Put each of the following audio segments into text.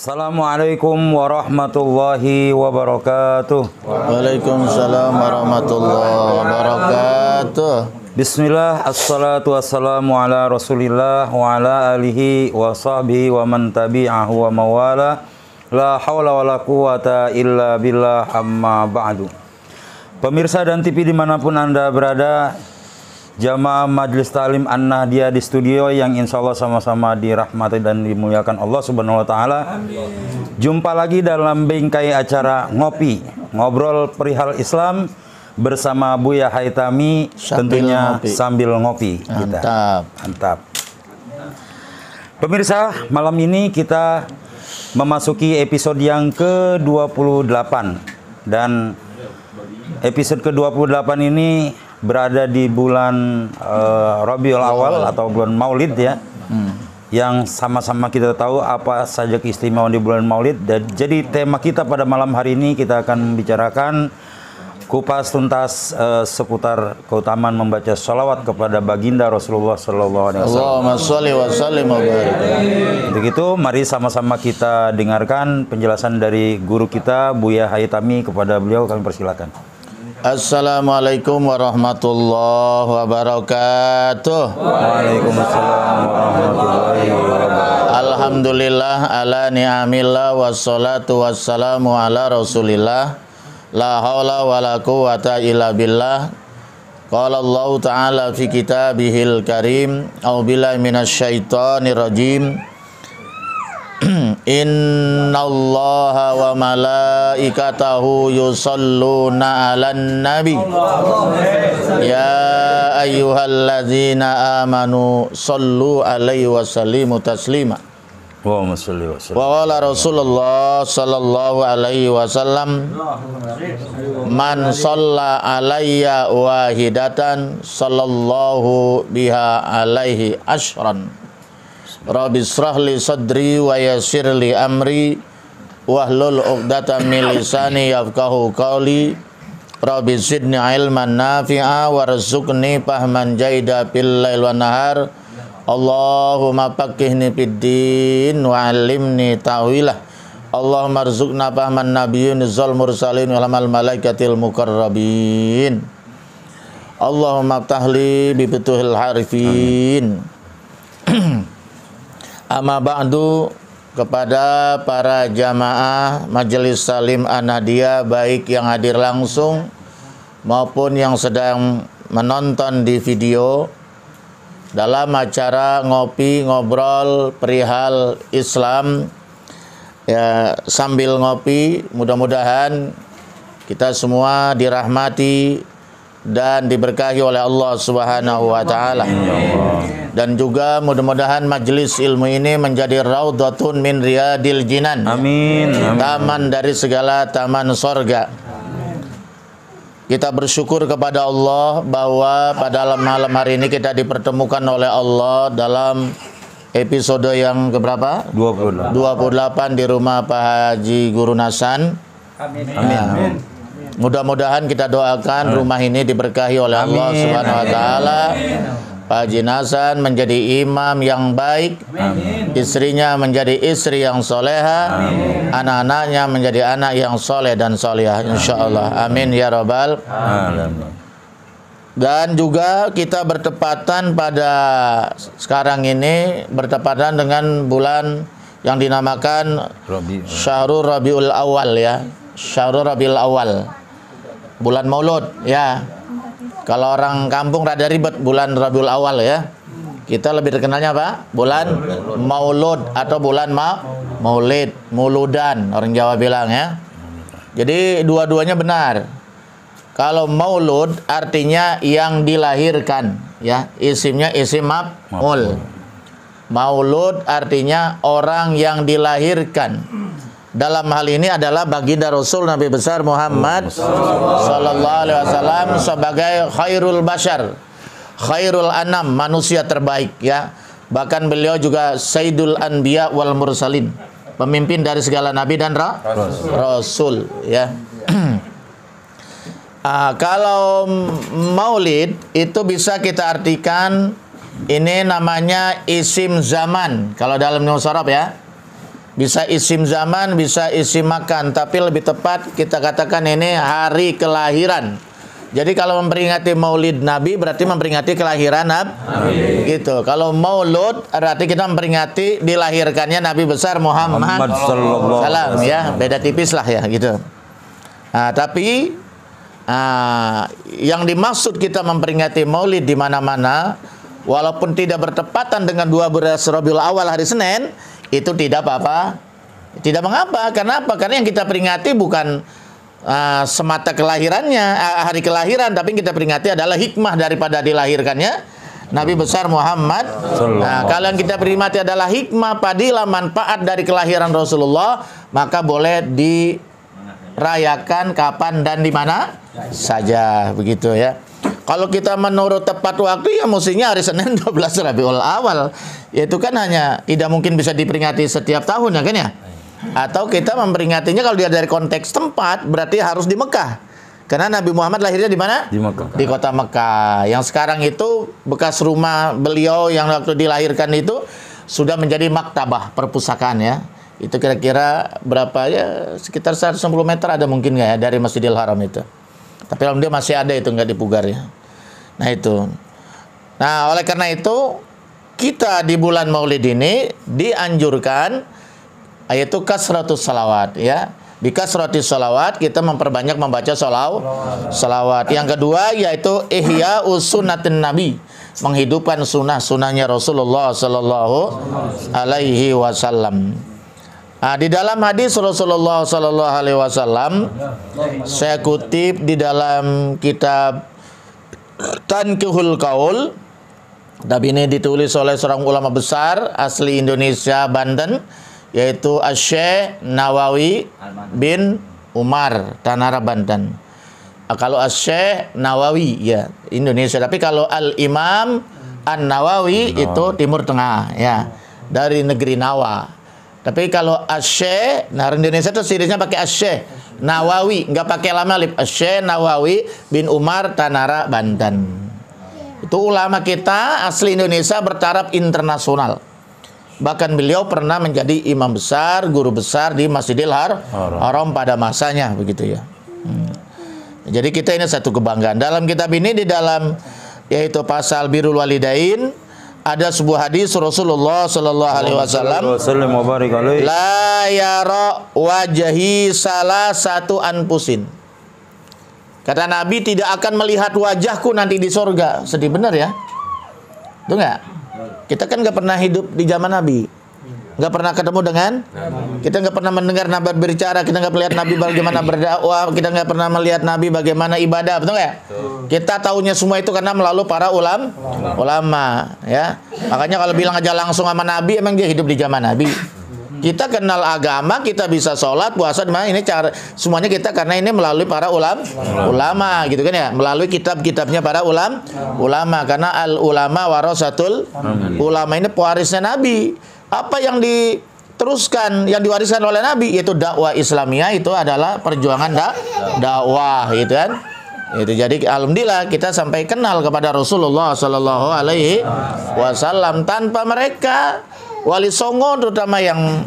Assalamualaikum warahmatullahi wabarakatuh. Waalaikumsalam warahmatullahi wabarakatuh. Bismillah, assalatu wassalamu ala rasulillah wa ala alihi wa sahbihi wa man tabi'ahu wa mawala. La hawla wa la quwata illa billah, amma ba'du. Pemirsa dan TV dimanapun Anda berada, jamaah Majelis Ta'lim An-Nahdiyah di studio yang insya Allah sama-sama dirahmati dan dimuliakan Allah Subhanahu wa Ta'ala. Jumpa lagi dalam bingkai acara Ngopi, ngobrol perihal Islam bersama Buya Haitami, tentunya sambil ngopi. Mantap. Pemirsa, malam ini kita memasuki episode yang ke-28 dan episode ke-28 ini berada di bulan Rabiul Awal atau bulan Maulid ya, yang sama-sama kita tahu apa saja keistimewaan di bulan Maulid. Dan jadi tema kita pada malam hari ini kita akan membicarakan kupas tuntas seputar keutamaan membaca sholawat kepada baginda Rasulullah Sallallahu Alaihi Wasallam. Allahumma sholli wa sallim wa barik. Untuk itu, mari sama-sama kita dengarkan penjelasan dari guru kita Buya Haitami. Kepada beliau kami persilakan. Assalamualaikum warahmatullahi wabarakatuh. Waalaikumsalam warahmatullahi wabarakatuh. Alhamdulillah ala ni'amillah wassalatu wassalamu ala rasulillah. La hawla wa la quwata illa billah. Qala Allah ta'ala fi kitabihil karim. A'udzubillahi minasyaitonir rajim. Innallaha wa malaikatahu yusalluna 'alan nabi ya ayyuhalladzina amanu sallu 'alaihi wa sallimu taslima. Allahumma sholli wa sallim. Wa qala Rasulullah sallallahu alaihi wasallam, man shalla 'alayya wahidatan sallallahu biha alaihi asyran. Rabbi shrah li sadri wa yassir li amri wahlul 'uqdatam min lisani yafqahu qawli. Rabbi zidni ilman nafi'a warzuqni fahman jaida fil lail wan nahar. Allahumma faqihni fid din wa 'allimni ta'wilah. Allahumma rzuqna fahman nabiyyin zal mursalin wal malaikatil muqarrabin. Allahumma ftahli bi futuhil harifin. Amma ba'du, kepada para jamaah Majelis Ta'lim An-Nahdiyah, baik yang hadir langsung maupun yang sedang menonton di video dalam acara ngopi ngobrol perihal Islam ya, sambil ngopi, mudah-mudahan kita semua dirahmati dan diberkahi oleh Allah Subhanahu wa Ta'ala. Dan juga mudah-mudahan majelis ilmu ini menjadi raudhatun min riyadil jinan. Amin. Taman dari segala taman sorga. Kita bersyukur kepada Allah bahwa pada malam hari ini kita dipertemukan oleh Allah dalam episode yang keberapa? 28 di rumah Pak Haji Guru Nasan. Amin. Amin. Mudah-mudahan kita doakan rumah ini diberkahi oleh Allah Subhanahu wa Ta'ala. Pak Haji Nasan menjadi imam yang baik, istrinya menjadi istri yang soleha, anak-anaknya menjadi anak yang soleh dan solehah, insyaallah. Amin ya rabbal alamin. Dan juga kita bertepatan pada sekarang ini bertepatan dengan bulan yang dinamakan Syahrul Rabiul Awal ya, Syahrul Rabiul Awal, bulan Maulud ya. Kalau orang kampung rada ribet bulan Rabiul Awal ya. Kita lebih terkenalnya apa? Bulan Maulud atau bulan Maulid, Muludan orang Jawa bilang ya. Jadi dua-duanya benar. Kalau Maulud artinya yang dilahirkan ya, isimnya isim maf'ul. Maulud artinya orang yang dilahirkan. Dalam hal ini adalah baginda Rasul Nabi besar Muhammad sallallahu alaihi wasallam sebagai khairul bashar, khairul anam, manusia terbaik ya. Bahkan beliau juga Sayyidul Anbiya wal Mursalin, pemimpin dari segala nabi dan rasul ya. Kalau Maulid itu bisa kita artikan ini namanya isim zaman kalau dalam Nusarab ya. Bisa isim zaman, bisa isim makan, tapi lebih tepat kita katakan ini hari kelahiran. Jadi kalau memperingati Maulid Nabi berarti memperingati kelahiran Nabi. Gitu. Kalau Maulud berarti kita memperingati dilahirkannya Nabi besar Muhammad sallallahu alaihi wasallam, ya. Beda tipis lah ya gitu. Nah, tapi yang dimaksud kita memperingati Maulid di mana-mana walaupun tidak bertepatan dengan 12 Rabiul Awal hari Senin, itu tidak apa-apa. Tidak mengapa. Kenapa? Karena yang kita peringati bukan semata kelahirannya, hari kelahiran, tapi yang kita peringati adalah hikmah daripada dilahirkannya Nabi besar Muhammad. Nah, kalau yang kita peringati adalah hikmah, padilah, manfaat dari kelahiran Rasulullah, maka boleh dirayakan kapan dan di mana saja, begitu ya. Kalau kita menurut tepat waktu ya mestinya hari Senin 12 Rabiul Awal. Itu kan hanya tidak mungkin bisa diperingati setiap tahun ya kan ya. Atau kita memperingatinya kalau dia dari konteks tempat berarti harus di Mekah. Karena Nabi Muhammad lahirnya di mana? Di Mekah. Di kota Mekah. Yang sekarang itu bekas rumah beliau yang waktu dilahirkan itu sudah menjadi maktabah, perpustakaan ya. Itu kira-kira berapa ya? Sekitar 110 meter ada mungkin nggak ya dari Masjidil Haram itu. Tapi alhamdulillah masih ada itu, nggak dipugar ya. Nah itu. Nah oleh karena itu kita di bulan Maulid ini dianjurkan yaitu kasratus salawat ya. Di kasratus salawat kita memperbanyak membaca salawat. Yang kedua yaitu ihya sunnatin Nabi, menghidupkan sunnahnya Rasulullah sallallahu alaihi wasallam. Nah, di dalam hadis Rasulullah sallallahu alaihi wasallam saya kutip di dalam kitab Tanqihul Qaul. Tapi ini ditulis oleh seorang ulama besar asli Indonesia Banten, yaitu Asy-Syaikh Nawawi bin Umar, Tanara Banten. Kalau Asy-Syaikh Nawawi ya Indonesia, tapi kalau Al-Imam An-Nawawi itu Timur Tengah ya, dari negeri Nawa. Tapi kalau Asy-Syaikh, nah Indonesia itu seriesnya pakai Asy-Syaikh Nawawi, nggak pakai lam alif. Asy-Syaikh Nawawi bin Umar, Tanara Banten. Itu ulama kita asli Indonesia bertaraf internasional. Bahkan beliau pernah menjadi imam besar, guru besar di Masjidil Haram pada masanya, begitu ya. Jadi kita ini satu kebanggaan. Dalam kitab ini di dalam yaitu pasal Birrul Walidain ada sebuah hadis Rasulullah sallallahu alaihi wasallam, la yara wajhi salah satu anfusin. Kata Nabi, tidak akan melihat wajahku nanti di sorga. Sedih benar ya. Itu enggak? Kita kan nggak pernah hidup di zaman Nabi, nggak pernah ketemu dengan, kita nggak pernah mendengar Nabi berbicara, kita nggak melihat Nabi bagaimana berdakwah, kita nggak pernah melihat Nabi bagaimana ibadah, betul nggak? Kita tahunya semua itu karena melalui para ulama, ya. Makanya kalau bilang aja langsung sama Nabi, emang dia hidup di zaman Nabi. Kita kenal agama, kita bisa sholat, puasa, ini cara semuanya kita karena ini melalui para ulama, gitu kan ya, melalui kitab-kitabnya para ulama, karena al ulama warasatul ulama, ini pewarisnya Nabi. Apa yang diteruskan, yang diwariskan oleh Nabi yaitu dakwah Islamiyah, itu adalah perjuangan dakwah, gitu kan. Itu jadi alhamdulillah kita sampai kenal kepada Rasulullah sallallahu alaihi wasallam. Tanpa mereka, Wali Songo terutama yang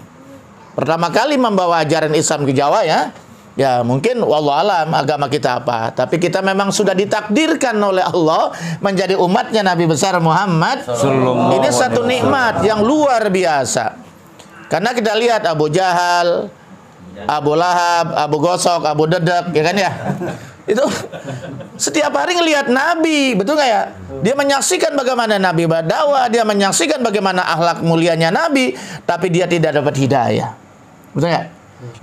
pertama kali membawa ajaran Islam ke Jawa ya mungkin wallahualam agama kita apa, tapi kita memang sudah ditakdirkan oleh Allah menjadi umatnya Nabi besar Muhammad. Ini satu nikmat yang luar biasa. Karena kita lihat Abu Jahal, Abu Lahab, Abu Gosok, Abu Dedek, ya kan ya. Itu setiap hari ngelihat Nabi, betul nggak ya? Dia menyaksikan bagaimana Nabi berdakwah, dia menyaksikan bagaimana akhlak mulianya Nabi, tapi dia tidak dapat hidayah, betul nggak?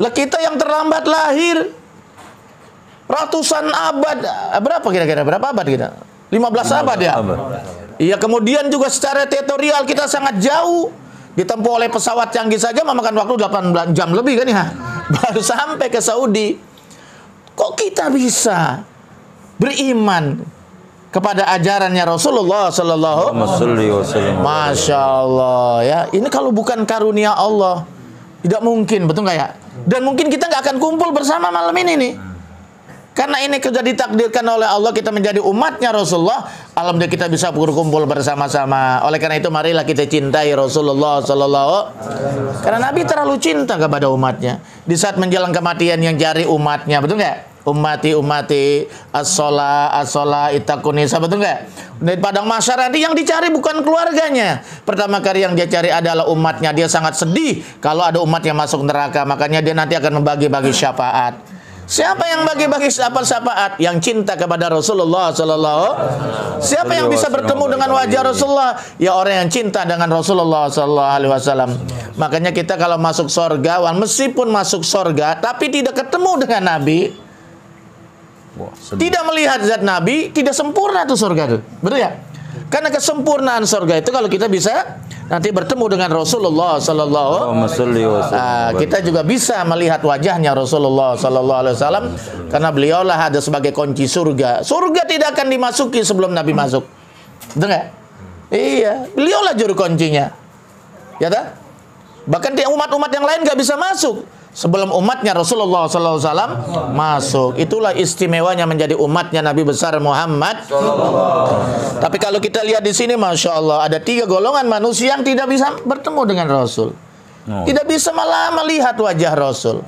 Lah kita yang terlambat lahir ratusan abad, berapa kira-kira? Berapa abad kita? 15 abad ya? Iya, kemudian juga secara teritorial kita sangat jauh. Ditempuh oleh pesawat canggih saja memakan waktu 18 jam lebih kan ya? Baru sampai ke Saudi. Kok kita bisa beriman kepada ajarannya Rasulullah sallallahu alaihi wasallam? Masya Allah ya. Ini kalau bukan karunia Allah tidak mungkin, betul nggak ya? Dan mungkin kita nggak akan kumpul bersama malam ini nih. Karena ini sudah ditakdirkan oleh Allah kita menjadi umatnya Rasulullah. Alhamdulillah kita bisa berkumpul bersama-sama. Oleh karena itu marilah kita cintai Rasulullah sallallahu. Karena Nabi terlalu cinta kepada umatnya. Di saat menjelang kematian yang cari umatnya, betul nggak? Ummati as-sholah itakunisa, betul nggak? Di padang mahsyar nanti yang dicari bukan keluarganya. Pertama kali yang dia cari adalah umatnya. Dia sangat sedih kalau ada umat yang masuk neraka. Makanya dia nanti akan membagi-bagi syafaat. Siapa yang bagi-bagi syafaat? Yang cinta kepada Rasulullah sallallahu. Siapa yang bisa bertemu dengan wajah Rasulullah? Ya orang yang cinta dengan Rasulullah sallallahu alaihi wasallam. Makanya kita kalau masuk surga, meskipun masuk surga tapi tidak ketemu dengan Nabi, tidak melihat zat Nabi, tidak sempurna tuh surga tuh. Betul ya? Karena kesempurnaan surga itu kalau kita bisa nanti bertemu dengan Rasulullah sallallahu. Kita juga bisa melihat wajahnya Rasulullah sallallahu alaihi wasallam karena beliaulah ada sebagai kunci surga. Surga tidak akan dimasuki sebelum Nabi masuk. Betul nggak? Iya, beliaulah juru kuncinya. Ya tak? Bahkan umat-umat yang lain nggak bisa masuk sebelum umatnya Rasulullah SAW masuk. Itulah istimewanya menjadi umatnya Nabi besar Muhammad. Tapi kalau kita lihat di sini, masya Allah, ada 3 golongan manusia yang tidak bisa bertemu dengan Rasul, tidak bisa malah melihat wajah Rasul.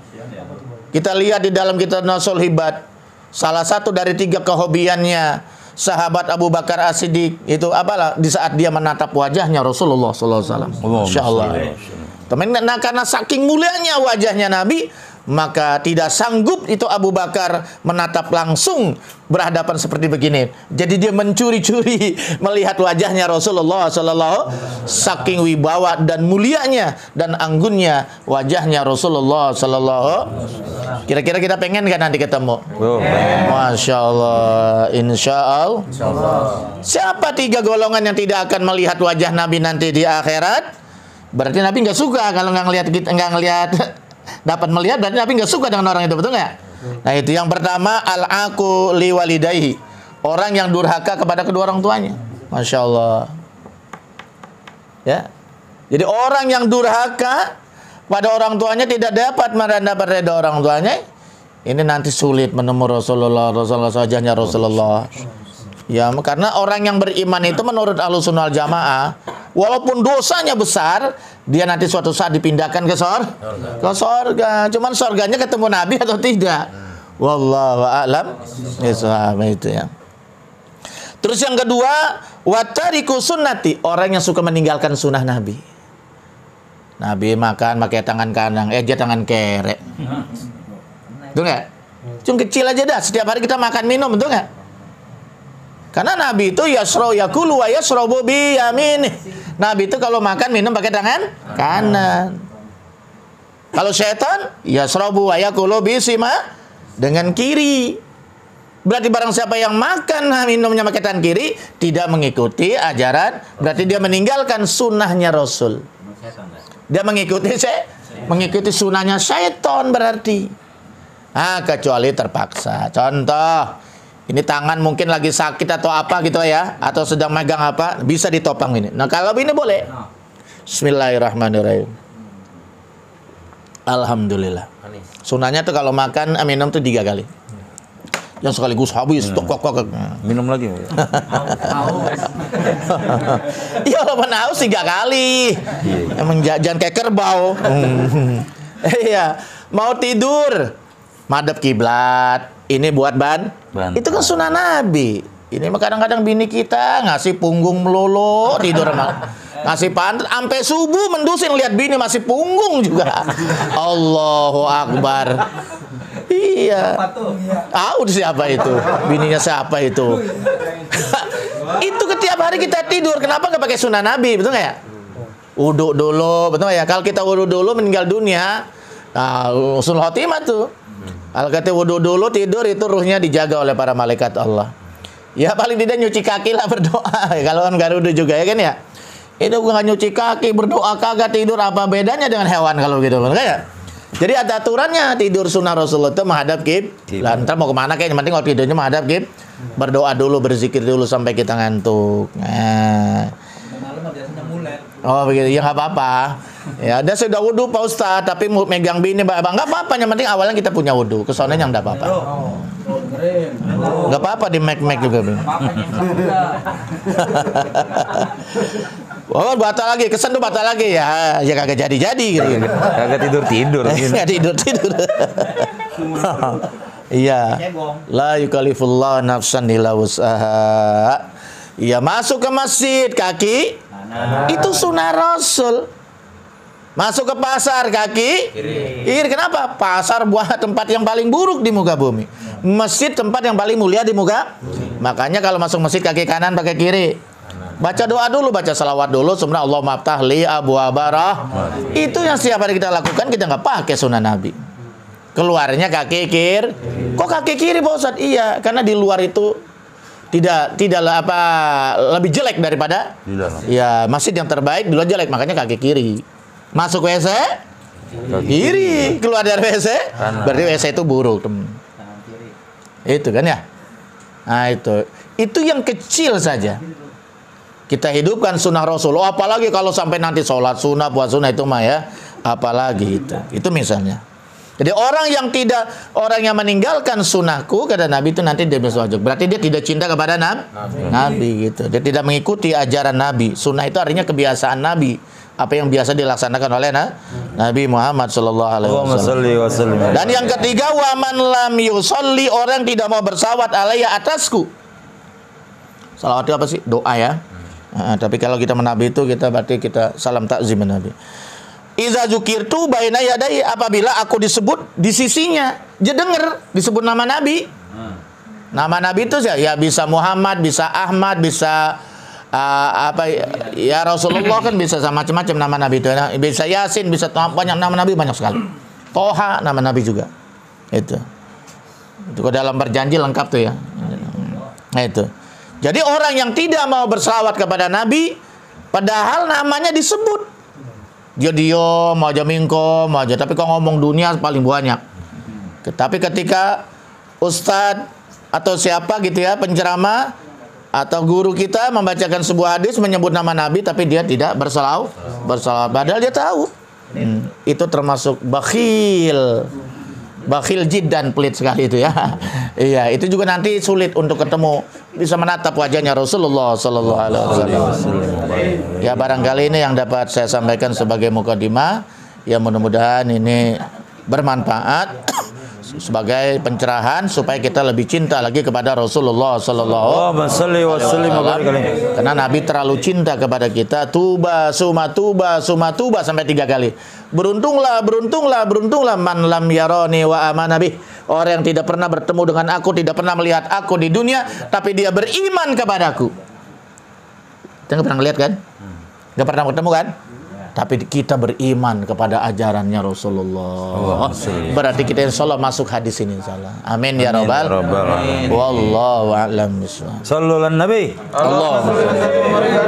Kita lihat di dalam kitab Nasul Hibat, salah satu dari 3 kehobiannya sahabat Abu Bakar As-Siddiq itu apalah di saat dia menatap wajahnya Rasulullah SAW. Masya Allah. Nah, karena saking mulianya wajahnya Nabi, maka tidak sanggup itu Abu Bakar menatap langsung berhadapan seperti begini. Jadi dia mencuri-curi melihat wajahnya Rasulullah sallallahu. Saking wibawa dan mulianya dan anggunnya wajahnya Rasulullah sallallahu. Kira-kira kita pengen kan nanti ketemu? Masya Allah, insya Allah. Siapa 3 golongan yang tidak akan melihat wajah Nabi nanti di akhirat? Berarti Nabi nggak suka kalau nggak ngelihat dapat melihat, berarti Nabi nggak suka dengan orang itu, betul nggak? Nah itu yang pertama, al-aqu li walidayhi, orang yang durhaka kepada kedua orang tuanya. Masya Allah. Ya, jadi orang yang durhaka pada orang tuanya tidak dapat mendapat ridha orang tuanya, ini nanti sulit menemui Rasulullah wajahnya Rasulullah. Ya, karena orang yang beriman itu menurut Ahlussunnah wal Jamaah, walaupun dosanya besar, dia nanti suatu saat dipindahkan ke surga. Cuman surganya ketemu Nabi atau tidak? Wallahu a'lam. Itu ya. Terus yang kedua, watariku sunnati, orang yang suka meninggalkan sunnah Nabi. Nabi makan pakai tangan kanan, dia tangan kere. Betul nggak? Cuma kecil aja dah. Setiap hari kita makan minum, betul nggak? Karena Nabi itu yakulu wa yashrabu bi yamin. Nabi itu kalau makan minum pakai tangan kanan. Kalau setan yashrabu wa yakulu bi sima, dengan kiri. Berarti barang siapa yang makan minumnya pakai tangan kiri tidak mengikuti ajaran, berarti dia meninggalkan sunnahnya Rasul. Dia mengikuti sunnahnya syaitan berarti. Kecuali terpaksa. Contoh, ini tangan mungkin lagi sakit atau apa gitu ya, atau sedang megang apa, bisa ditopang ini. Nah kalau ini boleh. Bismillahirrahmanirrahim. Alhamdulillah. Sunahnya tuh kalau makan minum tuh 3 kali. Yang sekaligus habis, minum lagi. Ya walaupun haus 3 kali. Emang jangan kayak kerbau. Iya, mau tidur madep kiblat. Ini buat bantal. Itu kan sunnah Nabi. Ini mah kadang-kadang bini kita ngasih punggung melulu tidur ngasih pantat sampai subuh mendusin lihat bini masih punggung juga. Allahu Akbar. Iya. Tahu siapa itu? Bininya siapa itu? Itu setiap hari kita tidur. Kenapa nggak pakai sunnah Nabi? Betul nggak ya? Wudu dulu, betul nggak ya? Kalau kita wudu dulu meninggal dunia, usul khotimah tuh. Al-Qati wudu dulu tidur itu ruhnya dijaga oleh para malaikat Allah. Ya paling tidak nyuci kaki lah berdoa. Kalau kan nggak wudu juga ya kan ya. Itu nggak nyuci kaki berdoa kagak tidur apa bedanya dengan hewan kalau gitu kan ya. Jadi ada aturannya tidur sunnah Rasulullah itu menghadap kiblat. Ntar mau kemana kayak yang penting kalau tidurnya menghadap kiblat. Berdoa dulu berzikir dulu sampai kita ngantuk. Oh begitu, ya nggak apa-apa. Ya, dia sudah wudu Pak Ustaz, tapi megang bini nggak apa-apa. Yang penting awalnya kita punya wudu, kesononya nggak apa-apa. Nggak apa-apa di Mac juga. Oh, batal lagi, kesan tuh batal lagi ya. Ya kagak jadi-jadi gitu. Kagak tidur-tidur. Nggak tidur-tidur. Iya. La yukallifullahu nafsan illa wus'aha. Iya, masuk ke masjid kaki itu sunnah Rasul. Masuk ke pasar kaki kiri. Kenapa? Pasar buah tempat yang paling buruk di muka bumi. Masjid tempat yang paling mulia di muka. Makanya kalau masuk masjid kaki kanan pakai kiri. Baca doa dulu, baca salawat dulu. Sebenarnya Allahumma aftah li abwaaba rahmah. Itu yang setiap hari kita lakukan, kita nggak pakai sunnah Nabi. Keluarnya kaki kiri. Kok kaki kiri Pak Ustadz? Iya, karena di luar itu tidaklah apa lebih jelek daripada ya masjid yang terbaik di luar jelek, makanya kaki kiri. Masuk WC kiri, keluar dari WC berarti WC itu buruk. Itu kan ya. Nah itu yang kecil saja. Kita hidupkan sunnah Rasul. Oh, apalagi kalau sampai nanti sholat sunnah, buat sunnah itu mah ya, apalagi itu misalnya. Jadi orang yang meninggalkan sunnahku, kata Nabi, itu nanti dia bersuajud. Berarti dia tidak cinta kepada Nabi gitu. Dia tidak mengikuti ajaran Nabi. Sunnah itu artinya kebiasaan Nabi. Apa yang biasa dilaksanakan oleh Nabi Muhammad sallallahu alaihi wasallam. Dan yang ketiga, wa man lam yusolli, orang tidak mau bersalawat alayya atasku. Salawat itu apa sih? Doa ya. Tapi kalau kita menabi itu berarti kita salam takzim Nabi. Iza zukirtu baina yadai, apabila aku disebut di sisinya, dia dengar disebut nama Nabi. Nama Nabi itu ya bisa Muhammad, bisa Ahmad, bisa ya Rasulullah kan bisa sama macam-macam nama Nabi itu. Bisa Yasin, bisa banyak nama Nabi, banyak sekali. Toha nama Nabi juga. Itu kalau dalam berjanji lengkap tuh ya. Nah itu. Jadi orang yang tidak mau berselawat kepada Nabi, padahal namanya disebut, dia diam aja, mingkom aja, tapi kalau ngomong dunia paling banyak. Tapi ketika ustadz atau siapa gitu ya, penceramah atau guru kita membacakan sebuah hadis menyebut nama Nabi, tapi dia tidak berselawat, padahal dia tahu. Itu termasuk bakhil jiddan, pelit sekali itu ya. Iya, itu juga nanti sulit untuk ketemu, bisa menatap wajahnya Rasulullah sallallahu alaihi wasallam. Ya, barangkali ini yang dapat saya sampaikan sebagai mukadimah. Ya, mudah-mudahan ini bermanfaat sebagai pencerahan supaya kita lebih cinta lagi kepada Rasulullah sallallahu alaihi wasallam. Karena Nabi terlalu cinta kepada kita. Tuba suma tuba sampai 3 kali. Beruntunglah man lam yarani wa amana bih. Orang yang tidak pernah bertemu dengan aku, tidak pernah melihat aku di dunia, tapi dia beriman kepadaku. Kita nggak pernah lihat kan? Nggak pernah bertemu kan? Tapi kita beriman kepada ajarannya Rasulullah. Berarti kita insya Allah masuk hadis ini insya Allah. Amin ya rabbal alamin. Wallahu a'lam bishawab. Sallu ala Nabi.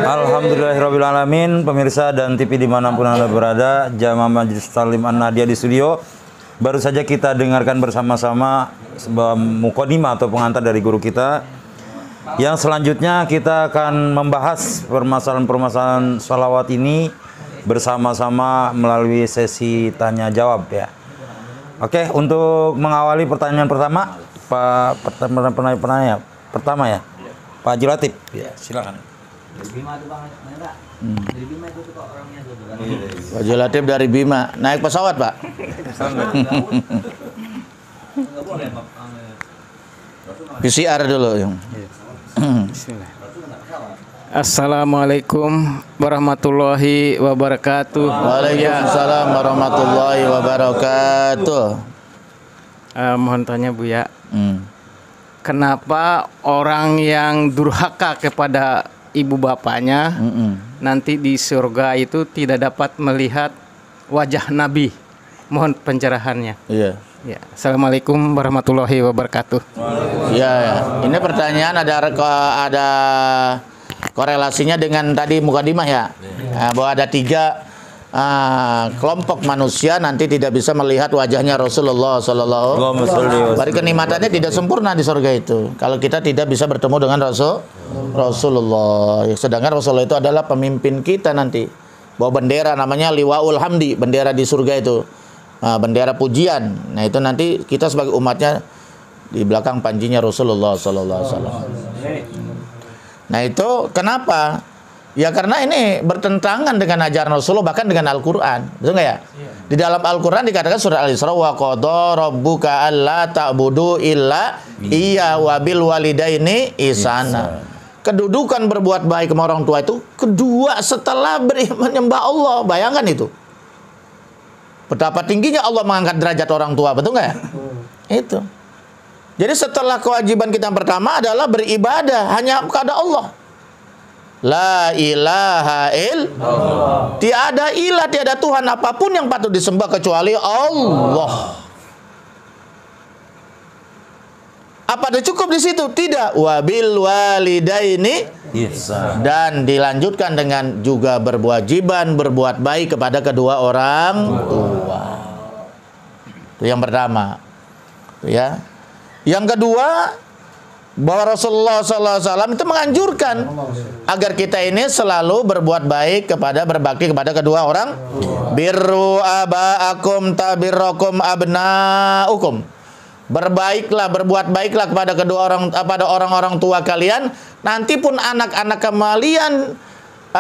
Alhamdulillahirabbil alamin. Pemirsa dan TV dimanapun Anda berada, Jamaah Majelis Taklim An-Nahdiyah di studio. Baru saja kita dengarkan bersama-sama sebuah mukadimah atau pengantar dari guru kita. Yang selanjutnya kita akan membahas permasalahan-permasalahan salawat ini bersama-sama melalui sesi tanya jawab ya. Oke, untuk mengawali pertanyaan pertama, pertama ya, Pak Haji Latif. Ya, silakan. Pak Haji Latif dari Bima, naik pesawat Pak. PCR dulu yang. Assalamualaikum warahmatullahi wabarakatuh. Waalaikumsalam warahmatullahi wabarakatuh. Mohon tanya Bu ya, kenapa orang yang durhaka kepada ibu bapaknya nanti di surga itu tidak dapat melihat wajah Nabi? Mohon pencerahannya. Iya. Ya. Assalamualaikum warahmatullahi wabarakatuh. Ya, ini pertanyaan ada korelasinya dengan tadi mukadimah ya. Bahwa ada 3 kelompok manusia nanti tidak bisa melihat wajahnya Rasulullah sallallahu alaihi wasallam. Berarti kenikmatannya tidak sempurna di surga itu kalau kita tidak bisa bertemu dengan Rasulullah. Sedangkan Rasulullah itu adalah pemimpin kita nanti. Bawa bendera namanya Liwaul Hamdi, bendera di surga itu. Bendera pujian. Nah, itu nanti kita sebagai umatnya di belakang panjinya Rasulullah sallallahu alaihi wasallam. Nah, itu kenapa? Ya karena ini bertentangan dengan ajaran Rasulullah, bahkan dengan Al-Qur'an. Betul nggak ya? Di dalam Al-Qur'an dikatakan surah Al-Isra, wa qada rabbuka alla ta'budu illa iya wa bil walidaini ihsana. Kedudukan berbuat baik sama orang tua itu kedua setelah menyembah Allah. Bayangkan itu. Betapa tingginya Allah mengangkat derajat orang tua, betul nggak ya? Itu. Jadi setelah kewajiban kita yang pertama adalah beribadah hanya kepada Allah. La ilaha illallah. Tiada ilah, tiada Tuhan apapun yang patut disembah kecuali Allah. Apa ada cukup di situ? Tidak. Wabil walidaini ihsan. Dan dilanjutkan dengan juga berkewajiban berbuat baik kepada kedua orang tua. Itu yang pertama. Ya. Yang kedua, bahwa Rasulullah SAW itu menganjurkan agar kita ini selalu berbuat baik kepada, berbakti kepada kedua orang. Birru aba'akum tabirrakum abna'ukum. Berbaiklah, berbuat baiklah kepada kedua orang, pada orang-orang tua kalian. Nanti pun anak-anak kalian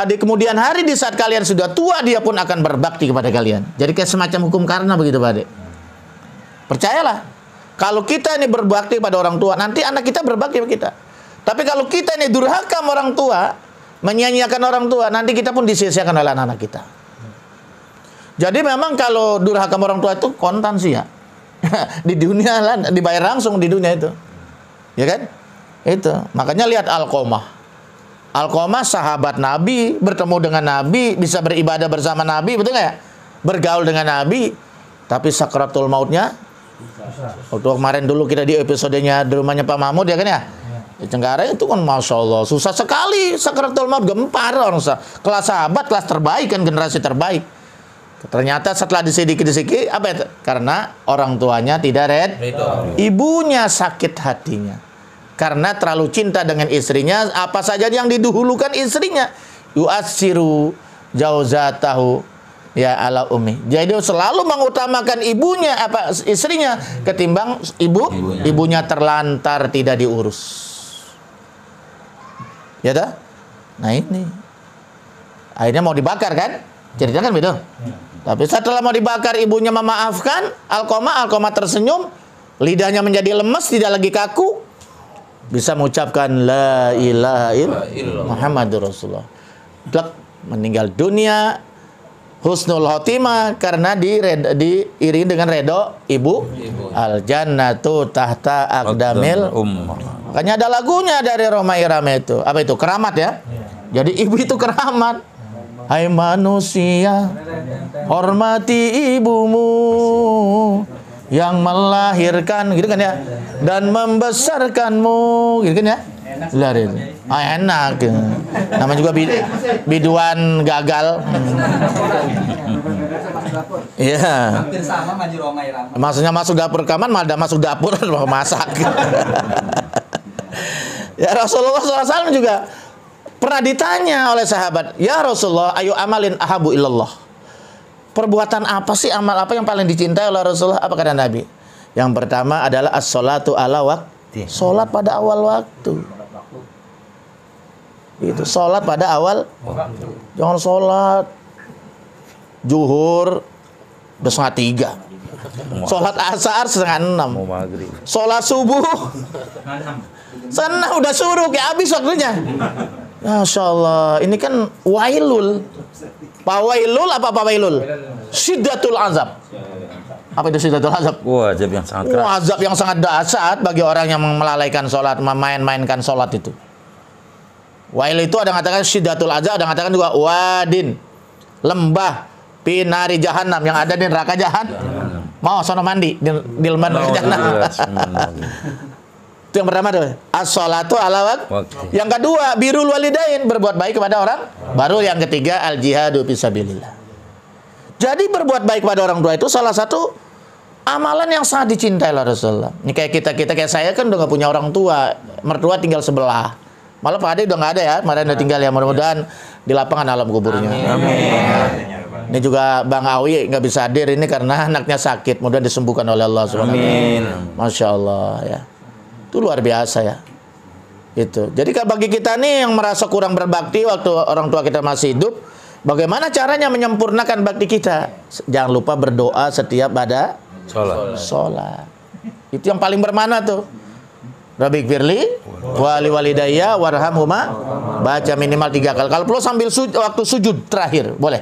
di kemudian hari, di saat kalian sudah tua, dia pun akan berbakti kepada kalian. Jadi kayak semacam hukum karena begitu, Pak Adik. Percayalah. Kalau kita ini berbakti pada orang tua, nanti anak kita berbakti pada kita. Tapi kalau kita ini durhaka sama orang tua, menyanyiakan orang tua, nanti kita pun disia-siakan oleh anak-anak kita. Jadi memang kalau durhaka sama orang tua itu kontan sih ya. Di dunia lah, dibayar langsung di dunia itu. Ya kan? Itu. Makanya lihat Alqamah. Alqamah sahabat Nabi, bertemu dengan Nabi, bisa beribadah bersama Nabi, betul nggak ya? Bergaul dengan Nabi, tapi sakratul mautnya. Waktu kemarin dulu kita di episodenya di rumahnya Pak Mahmud ya kan ya? Di Cengkareng itu kan Masya Allah susah sekali sakratul maut, gempar orang kelas sahabat, kelas terbaik kan, generasi terbaik. Ternyata setelah disedikit-disedikit apa itu? Karena orang tuanya tidak ibunya sakit hatinya karena terlalu cinta dengan istrinya, apa saja yang didahulukan istrinya. Yu'assiru jauzatahu ya ala umi. Jadi selalu mengutamakan ibunya, apa istrinya ketimbang ibunya terlantar tidak diurus. Ya dah? Nah ini. Akhirnya mau dibakar kan? Ceritanya kan begitu. Tapi setelah mau dibakar ibunya memaafkan, Alqamah tersenyum, lidahnya menjadi lemes, tidak lagi kaku, bisa mengucapkan la ilaha illallah Muhammadur Rasulullah. Blak, meninggal dunia husnul khotimah karena diiringi dengan redo ibu. Al jannatu tahta aqdamil ummah. Makanya ada lagunya dari Roma Irama itu. Apa itu? Keramat ya. Jadi ibu itu keramat. Hai manusia, hormati ibumu yang melahirkan, gitu kan ya, dan membesarkanmu, gitu kan ya. Enak. Namanya juga biduan gagal. Iya. Hampir sama maju Roma Irama. Maksudnya masuk dapur rekaman, malah masuk dapur mau masak. Ya Rasulullah SAW juga pernah ditanya oleh sahabat, ya Rasulullah, ayo amalin ahabu ilallah. Perbuatan apa sih, amal apa yang paling dicintai oleh Rasulullah? Apa kata Nabi? Yang pertama adalah as-sholatu ala waqti. Sholat pada awal waktu. Itu sholat pada awal. Jangan sholat zuhur udah 5:30. Sholat asar 5:30. Sholat subuh senang udah suruh kayak habis waktunya. Masya Allah, ini kan wailul. Pawailul apa pawailul? Syiddatul azab. Apa itu syiddatul azab? Azab yang sangat keras. Azab yang sangat dahsyat bagi orang yang melalaikan sholat, memain-mainkan sholat itu. Wail itu ada mengatakan syiddatul azab, ada mengatakan juga wadin, lembah pinari jahanam yang ada di neraka jahanam. Mau sono mandi di lembah neraka jahanam. Itu yang pertama tuh, as-sholatu ala waqti. Yang kedua, birrul walidain, berbuat baik kepada orang. Baru yang ketiga, al-jihadu fisabilillah. Jadi berbuat baik kepada orang tua itu salah satu amalan yang sangat dicintai oleh Rasulullah. Ini kayak kita kayak saya kan udah gak punya orang tua, mertua tinggal sebelah. Malah Pak Ade udah gak ada ya, kemarin udah tinggal ya, mudah-mudahan di lapangan alam kuburnya. Amin. Ini juga Bang Awi nggak bisa hadir ini karena anaknya sakit, mudah disembuhkan oleh Allah Subhanahu wa taala. Masya Allah ya. Itu luar biasa ya. Itu. Jadi bagi kita nih yang merasa kurang berbakti waktu orang tua kita masih hidup, bagaimana caranya menyempurnakan bakti kita? Jangan lupa berdoa setiap pada sholat. Itu yang paling bermakna tuh. Rabbi firli wali walidayya warhamhuma, baca minimal 3 kali. Kalau perlu sambil waktu sujud terakhir, boleh.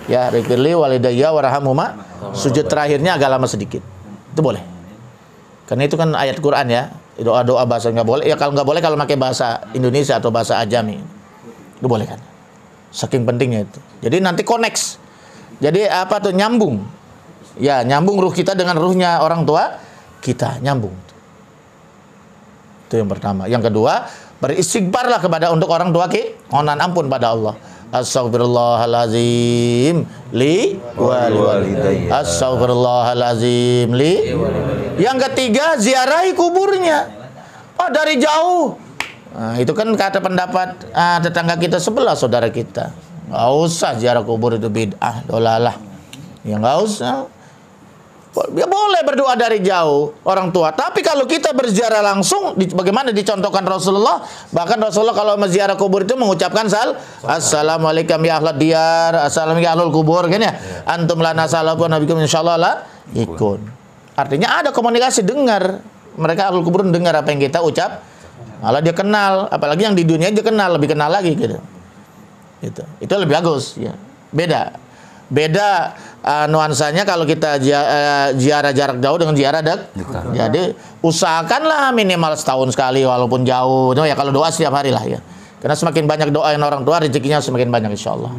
Ya, Rabbi firli walidayya warhamhuma, sujud terakhirnya agak lama sedikit. Itu boleh. Karena itu kan ayat Quran ya. Doa-doa bahasa nggak boleh. Ya kalau nggak boleh kalau pakai bahasa Indonesia atau bahasa Ajami. Itu boleh kan. Saking pentingnya itu. Jadi nanti connect. Jadi apa tuh, nyambung. Ya, nyambung ruh kita dengan ruhnya orang tua kita, nyambung. Itu yang pertama. Yang kedua, beristighfarlah kepada untuk orang tua kita. Mohon ampun pada Allah. Astaghfirullahalazim li walidayya. Astaghfirullahalazim li. Yang ketiga, ziarahi kuburnya. Pak, dari jauh. Nah, itu kan kata pendapat tetangga kita sebelah, saudara kita. Nggak usah ziarah kubur, itu bid'ah, dolalah. Ya nggak usah. Ya boleh berdoa dari jauh orang tua. Tapi kalau kita berziarah langsung, bagaimana dicontohkan Rasulullah? Bahkan Rasulullah kalau menziarah kubur itu mengucapkan Assalamualaikum ya ahlad diyar, assalamualaikum ya ahlul kubur, kan ya? Antum lana salamun nabikum insyaallah la ikun. Artinya ada komunikasi, dengar. Mereka ahlul kubur dengar apa yang kita ucap. Malah dia kenal, apalagi yang di dunia dia kenal, lebih kenal lagi gitu. Itu lebih bagus ya. Beda nuansanya kalau kita ziarah jarak jauh dengan ziarah dekat. Jadi usahakanlah minimal setahun sekali walaupun jauh. Ya kalau doa setiap hari lah ya. Karena semakin banyak doa yang orang tua, rezekinya semakin banyak insyaallah.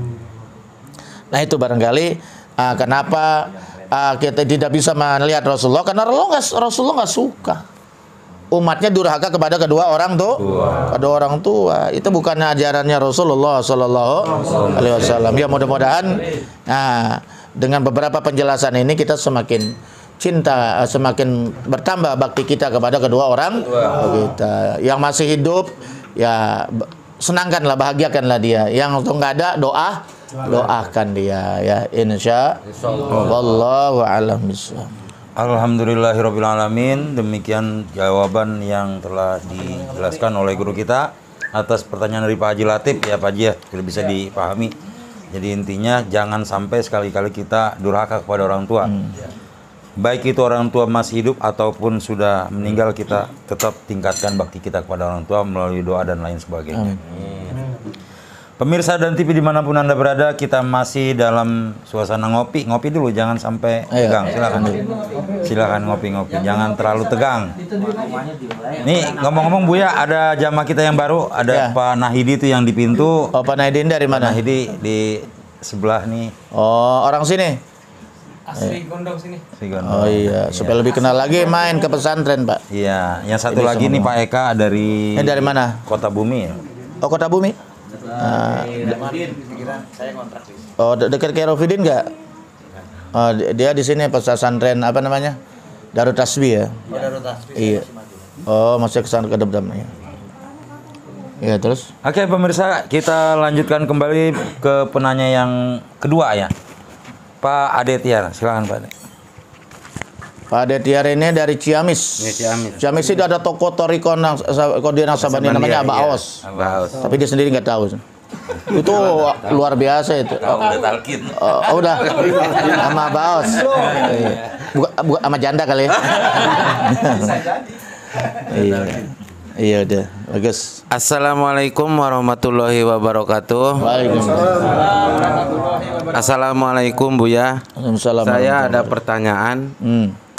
Nah itu barangkali kenapa kita tidak bisa melihat Rasulullah, karena Rasulullah nggak suka umatnya durhaka kepada kedua orang tua. Itu bukannya ajarannya Rasulullah Sallallahu Alaihi Wasallam. Ya mudah-mudahan dengan beberapa penjelasan ini kita semakin cinta, semakin bertambah bakti kita kepada kedua orang kita. Yang masih hidup ya senangkanlah, bahagiakanlah dia. Yang untuk nggak ada, doakan dia ya, insya Allah. Wallahu a'lam bishawab. Alhamdulillahirrabbilalamin. Demikian jawaban yang telah dijelaskan oleh guru kita atas pertanyaan dari Pak Haji Latif ya Pak Haji ya, sudah bisa dipahami. Jadi intinya jangan sampai sekali-kali kita durhaka kepada orang tua. Baik itu orang tua masih hidup ataupun sudah meninggal, kita tetap tingkatkan bakti kita kepada orang tua melalui doa dan lain sebagainya. Pemirsa dan TV dimanapun Anda berada, kita masih dalam suasana ngopi. Ngopi dulu, jangan sampai tegang. Silakan dulu. Silakan ngopi-ngopi, jangan terlalu tegang. Nih ngomong-ngomong Buya, ada jamaah kita yang baru, ada Pak Nahidi itu yang di pintu. Oh, Pak Nahidi dari mana? Pak Nahidi di sebelah nih. Oh, orang sini. Asli Gondong sini. Oh iya, supaya lebih kenal lagi main ke pesantren, Pak. Iya, yang satu lagi nih Pak Eka dari. Dari mana? Kota Bumi ya. Oh, Kota Bumi. Oh, dekat ke Rofidin nggak? Oh, dia di sini pesantren apa namanya? Darut Tasbih ya. Oh, Darut Tasbih. Iya. Oh, masih kesana ke Debdam ya. Iya, terus? Oke, pemirsa, kita lanjutkan kembali ke penanya yang kedua ya. Pak Adetiar, silakan Pak. Pak Adetiar ini dari Ciamis. Ciamis itu ada toko Toriko Kodir Nasabani namanya Abah Aos. Tapi dia sendiri nggak tahu. Itu luar biasa itu. Udah sama Abah Aos. Bukan sama janda kali ya. Iya udah bagus. Assalamualaikum warahmatullahi wabarakatuh. Assalamualaikum Buya. Saya ada pertanyaan.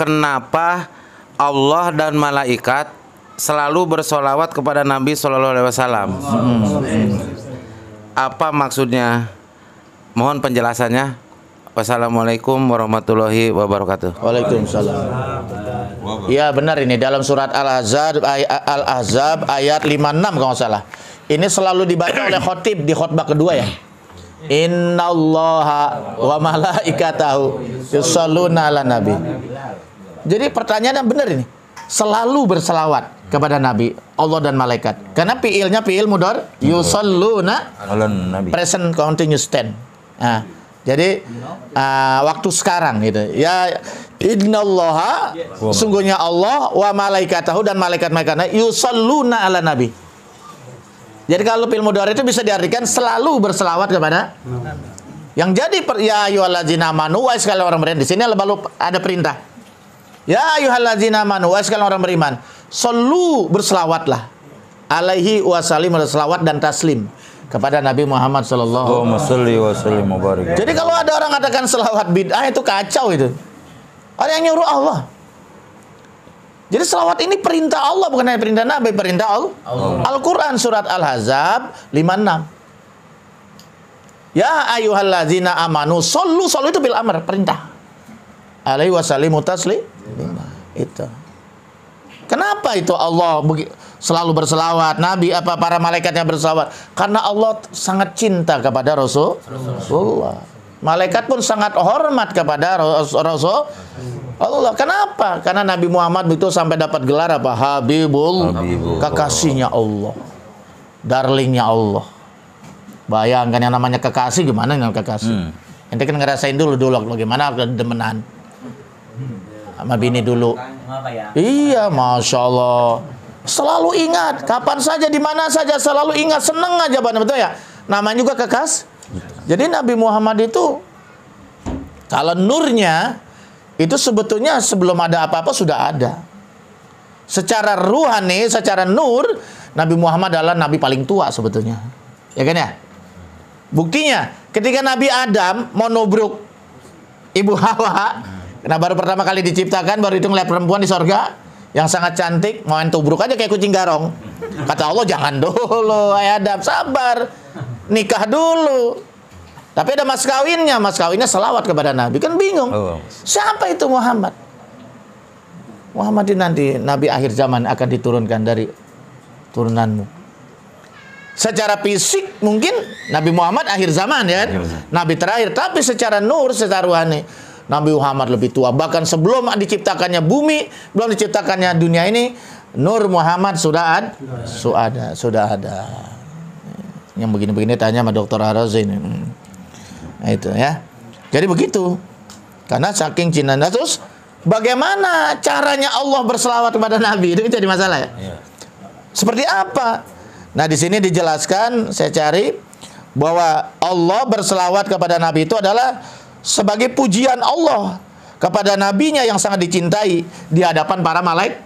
Kenapa Allah dan malaikat selalu bersolawat kepada Nabi Shallallahu Alaihi Wasallam? Apa maksudnya? Mohon penjelasannya. Wassalamualaikum warahmatullahi wabarakatuh. Waalaikumsalam. Ya benar, ini dalam surat Al-Ahzab ayat 56 kalau nggak salah. Ini selalu dibaca oleh khotib di khutbah kedua ya. Innallaha wa malaikatahu yusholluna ala nabi. Jadi pertanyaannya benar ini. Selalu berselawat kepada Nabi, Allah dan malaikat. Karena fiilnya fiil mudhari, yusholluna, present continuous tense. Nah, Jadi waktu sekarang gitu. Ya innallaha sungguhnya Allah wa malaikatahu dan malaikat-malaikatnya yusalluna ala nabi. Jadi kalau fi'il mudhari itu bisa diartikan selalu berselawat kepada. Yang jadi ya ayyuhallazina amanu wa sekalian orang beriman. Di sini lalu ada perintah. Ya ayyuhallazina amanu wa sekalian orang beriman. Sallu berselawatlah. Alaihi wasallim berselawat dan taslim kepada Nabi Muhammad sallallahu alaihi wasallam. Jadi kalau ada orang katakan selawat bid'ah itu kacau itu. Ada yang nyuruh Allah. Jadi selawat ini perintah Allah, bukan hanya perintah Nabi, perintah Allah. Al-Quran surat Al-Ahzab 56. Ya ayyuhallazina amanu sallu itu bil amr, perintah. Alaihi wasallimu taslim. Itu. Kenapa itu Allah selalu berselawat, Nabi apa para malaikatnya berselawat? Karena Allah sangat cinta kepada Rasulullah. Malaikat pun sangat hormat kepada Rasul Allah. Kenapa? Karena Nabi Muhammad itu sampai dapat gelar apa? Habibul, kekasihnya Allah. Darlingnya Allah. Bayangkan yang namanya kekasih, gimana dengan kekasih? Ente kan ngerasain dulu bagaimana demenan sama bini dulu. Iya, Masya Allah. Selalu ingat, kapan saja, di mana saja, selalu ingat, seneng aja, betul ya? Namanya juga kekasih. Jadi Nabi Muhammad itu kalau nurnya itu sebetulnya sebelum ada apa-apa sudah ada. Secara ruhani, secara nur, Nabi Muhammad adalah Nabi paling tua sebetulnya. Ya kan ya? Buktinya, ketika Nabi Adam mau nubruk Ibu Hawa, karena baru pertama kali diciptakan, baru itu ngeliat perempuan di sorga yang sangat cantik, mau tubruk aja kayak kucing garong. Kata Allah, jangan dulu, hai Adam, sabar. Nikah dulu. Tapi ada mas kawinnya selawat kepada Nabi. Kan bingung. Siapa itu Muhammad? Muhammad ini nanti Nabi akhir zaman akan diturunkan dari turunanmu. Secara fisik mungkin Nabi Muhammad akhir zaman ya. Nabi terakhir. Tapi secara nur, secara ruhani, Nabi Muhammad lebih tua. Bahkan sebelum diciptakannya bumi, belum diciptakannya dunia ini, nur Muhammad sudah ada. Yang begini-begini tanya sama Dr. Arazi ini. Nah, itu ya. Jadi begitu. Karena saking cintanya. Terus bagaimana caranya Allah berselawat kepada Nabi? Itu jadi masalah ya. Seperti apa? Nah, di sini dijelaskan, saya cari bahwa Allah berselawat kepada Nabi itu adalah sebagai pujian Allah kepada nabinya yang sangat dicintai di hadapan para malaikat.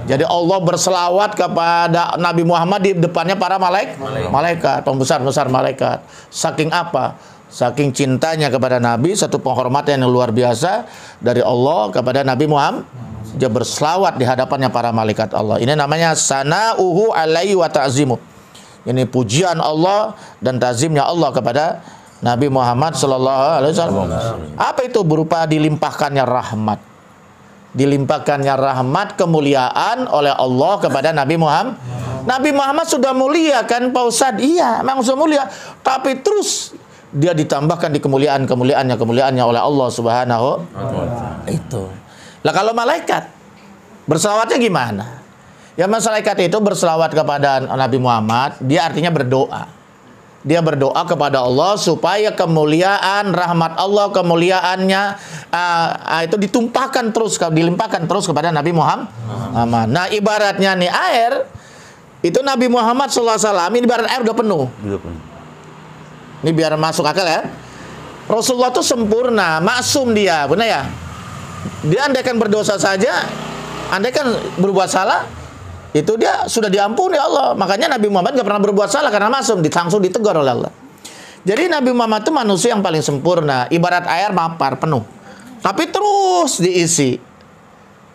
Jadi Allah berselawat kepada Nabi Muhammad di depannya para malaikat, pembesar-besar malaikat. Saking apa? Saking cintanya kepada Nabi, satu penghormatan yang luar biasa dari Allah kepada Nabi Muhammad. Dia berselawat di hadapannya para malaikat Allah. Ini namanya sana'uhu alaihi wa ta'zimu. Ini pujian Allah dan ta'zimnya Allah kepada Nabi Muhammad sallallahu alaihi wasallam. Apa itu? Berupa dilimpahkannya rahmat. Dilimpahkannya rahmat, kemuliaan oleh Allah kepada Nabi Muhammad. Nabi Muhammad sudah mulia kan Pak Ustadz? Iya, memang sudah mulia. Tapi terus dia ditambahkan di kemuliaannya oleh Allah Subhanahu wa ta'ala. Itu. Lah kalau malaikat berselawatnya gimana? Ya malaikat itu berselawat kepada Nabi Muhammad, dia artinya berdoa. Dia berdoa kepada Allah supaya kemuliaan, rahmat Allah, kemuliaannya itu dilimpahkan terus kepada Nabi Muhammad. Nah, ibaratnya nih air, itu Nabi Muhammad SAW, ini ibarat air udah penuh. Ini biar masuk akal ya. Rasulullah itu sempurna, maksum dia, benar ya? Dia andaikan berdosa saja, andaikan berbuat salah, itu dia sudah diampuni Allah. Makanya Nabi Muhammad gak pernah berbuat salah karena maksum, langsung ditegur oleh Allah. Jadi Nabi Muhammad itu manusia yang paling sempurna, ibarat air mapar penuh, tapi terus diisi.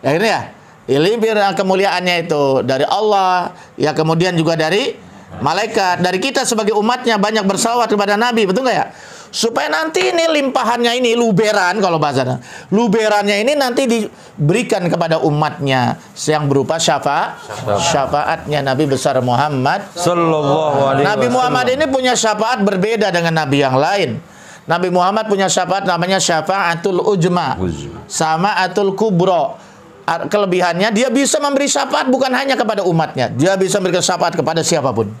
Ya ini ya, ini biar kemuliaannya itu dari Allah, ya kemudian juga dari malaikat, dari kita sebagai umatnya banyak bersalawat kepada Nabi, betul nggak ya? Supaya nanti ini limpahannya ini luberan, kalau bahasanya luberannya ini nanti diberikan kepada umatnya yang berupa syafaatnya Nabi besar Muhammad sallallahu alaihi wasallam. Nabi Muhammad ini punya syafaat berbeda dengan nabi yang lain. Nabi Muhammad punya syafaat namanya syafaatul ujma, samaatul kubro. Kelebihannya dia bisa memberi syafaat bukan hanya kepada umatnya, dia bisa memberikan syafaat kepada siapapun.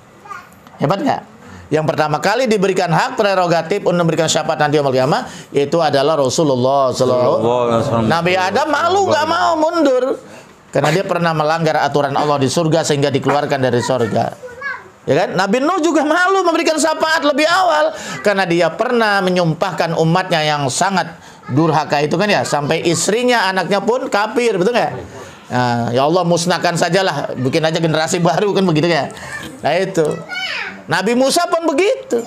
Hebat nggak? yang pertama kali diberikan hak prerogatif untuk memberikan syafaat nanti yaumul qiyamah itu adalah Rasulullah sallallahu alaihi wasallam. Nabi Adam malu nggak mau mundur karena dia pernah melanggar aturan Allah di surga sehingga dikeluarkan dari surga. Ya kan? Nabi Nuh juga malu memberikan syafaat lebih awal karena dia pernah menyumpahkan umatnya yang sangat durhaka itu kan ya, sampai istrinya, anaknya pun kafir, betul nggak? Nah, ya Allah musnahkan sajalah, bikin aja generasi baru kan begitu ya. Nah itu. Nabi Musa pun begitu.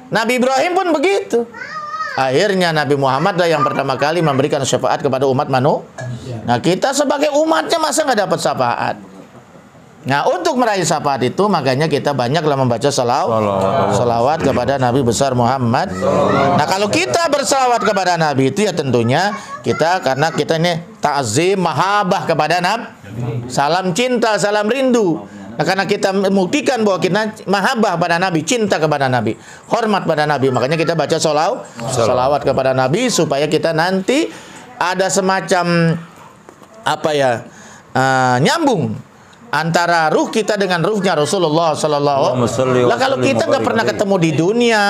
Nabi Ibrahim pun begitu. Akhirnya Nabi Muhammad lah yang pertama kali memberikan syafaat kepada umat manusia. Nah kita sebagai umatnya masa nggak dapat syafaat? Nah untuk meraih syafaat itu makanya kita banyaklah membaca salawat kepada Nabi besar Muhammad. Nah kalau kita bersalawat kepada Nabi itu ya tentunya kita karena kita ini ta'zim mahabbah kepada Nabi, salam cinta, salam rindu. Nah karena kita membuktikan bahwa kita mahabbah pada Nabi, cinta kepada Nabi, hormat pada Nabi, makanya kita baca salawat kepada Nabi supaya kita nanti ada semacam apa ya nyambung antara ruh kita dengan ruhnya Rasulullah Sallallahu Alaihi Wasallam. Lah kalau kita nggak pernah ketemu di dunia,